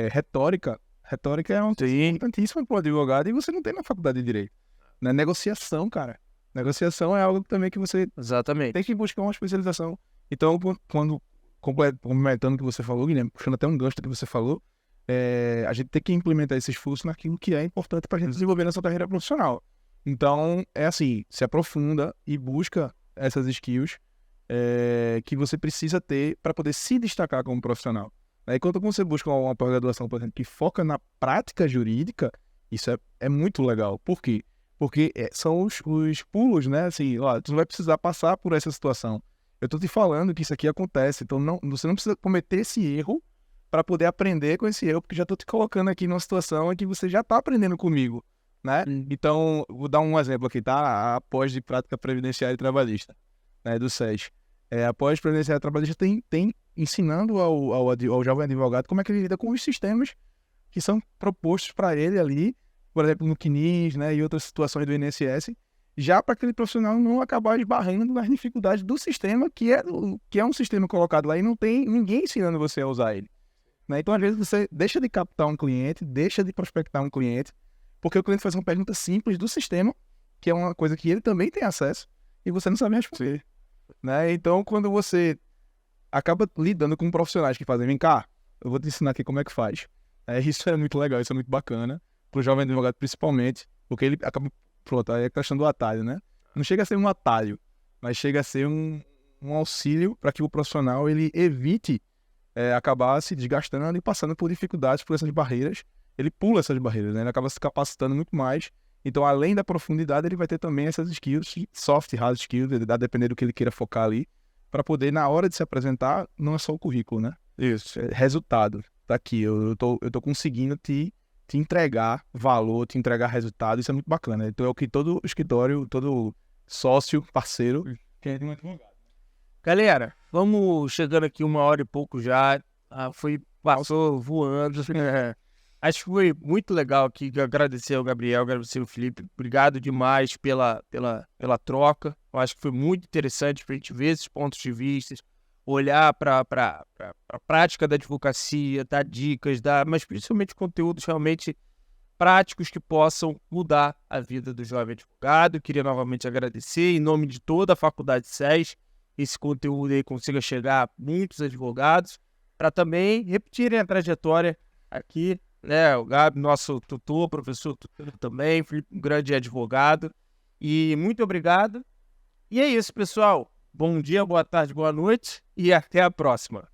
Retórica é uma coisa importantíssima para o advogado e você não tem na faculdade de direito. Né? Negociação, cara. Negociação é algo também que você tem que buscar uma especialização. Então, quando complementando o que você falou, Guilherme, puxando até um gancho do que você falou, a gente tem que implementar esse esforço naquilo que é importante para a gente desenvolver nossa carreira profissional. Então, é assim, se aprofunda e busca essas skills que você precisa ter para poder se destacar como profissional. E quando você busca uma pós-graduação, por exemplo, que foca na prática jurídica, isso é muito legal. Por quê? Porque são os pulos, né? Assim, ó, tu não vai precisar passar por essa situação. Eu tô te falando que isso aqui acontece, então você não precisa cometer esse erro para poder aprender com esse erro, porque já tô te colocando aqui numa situação em que você já tá aprendendo comigo, né? Então, vou dar um exemplo aqui, tá? A pós de prática previdenciária e trabalhista, né, do SES. A pós previdenciária e trabalhista tem ensinando ao jovem advogado como é que ele lida com os sistemas que são propostos para ele ali, por exemplo, no CNIS, né, e outras situações do INSS, já para aquele profissional não acabar esbarrando nas dificuldades do sistema, que é um sistema colocado lá e não tem ninguém ensinando você a usar ele. Né? Então, às vezes, você deixa de captar um cliente, deixa de prospectar um cliente, porque o cliente faz uma pergunta simples do sistema, que é uma coisa que ele também tem acesso, e você não sabe responder. Né? Então, quando você acaba lidando com profissionais que fazem, vem cá, eu vou te ensinar aqui como é que faz. Isso é muito legal, isso é muito bacana, para o jovem advogado principalmente, porque ele acaba, pronto, aí é a questão do atalho, né? Não chega a ser um atalho, mas chega a ser um auxílio para que o profissional ele evite acabar se desgastando e passando por dificuldades, por essas barreiras. Ele pula essas barreiras, né? Ele acaba se capacitando muito mais. Então, além da profundidade, ele vai ter também essas skills, soft e hard skills, a depender do que ele queira focar ali, para poder, na hora de se apresentar, não é só o currículo, né? Isso. Resultado. Tá aqui, eu tô conseguindo te entregar valor, te entregar resultado, isso é muito bacana. Então, é o que todo escritório, todo sócio, parceiro, quer de um advogado. Galera, vamos chegando aqui 1h e pouco já. Passou voando. Acho que foi muito legal aqui. Agradecer ao Gabriel, agradecer ao Felipe. Obrigado demais pela troca. Eu acho que foi muito interessante para a gente ver esses pontos de vista, olhar para a prática da advocacia, dar dicas, mas principalmente conteúdos realmente práticos que possam mudar a vida do jovem advogado. Queria novamente agradecer em nome de toda a Faculdade SES, esse conteúdo aí consiga chegar a muitos advogados, para também repetirem a trajetória aqui, né? O Gabi, nosso tutor, professor tutor também, Felipe, um grande advogado. E muito obrigado. E é isso, pessoal. Bom dia, boa tarde, boa noite e até a próxima.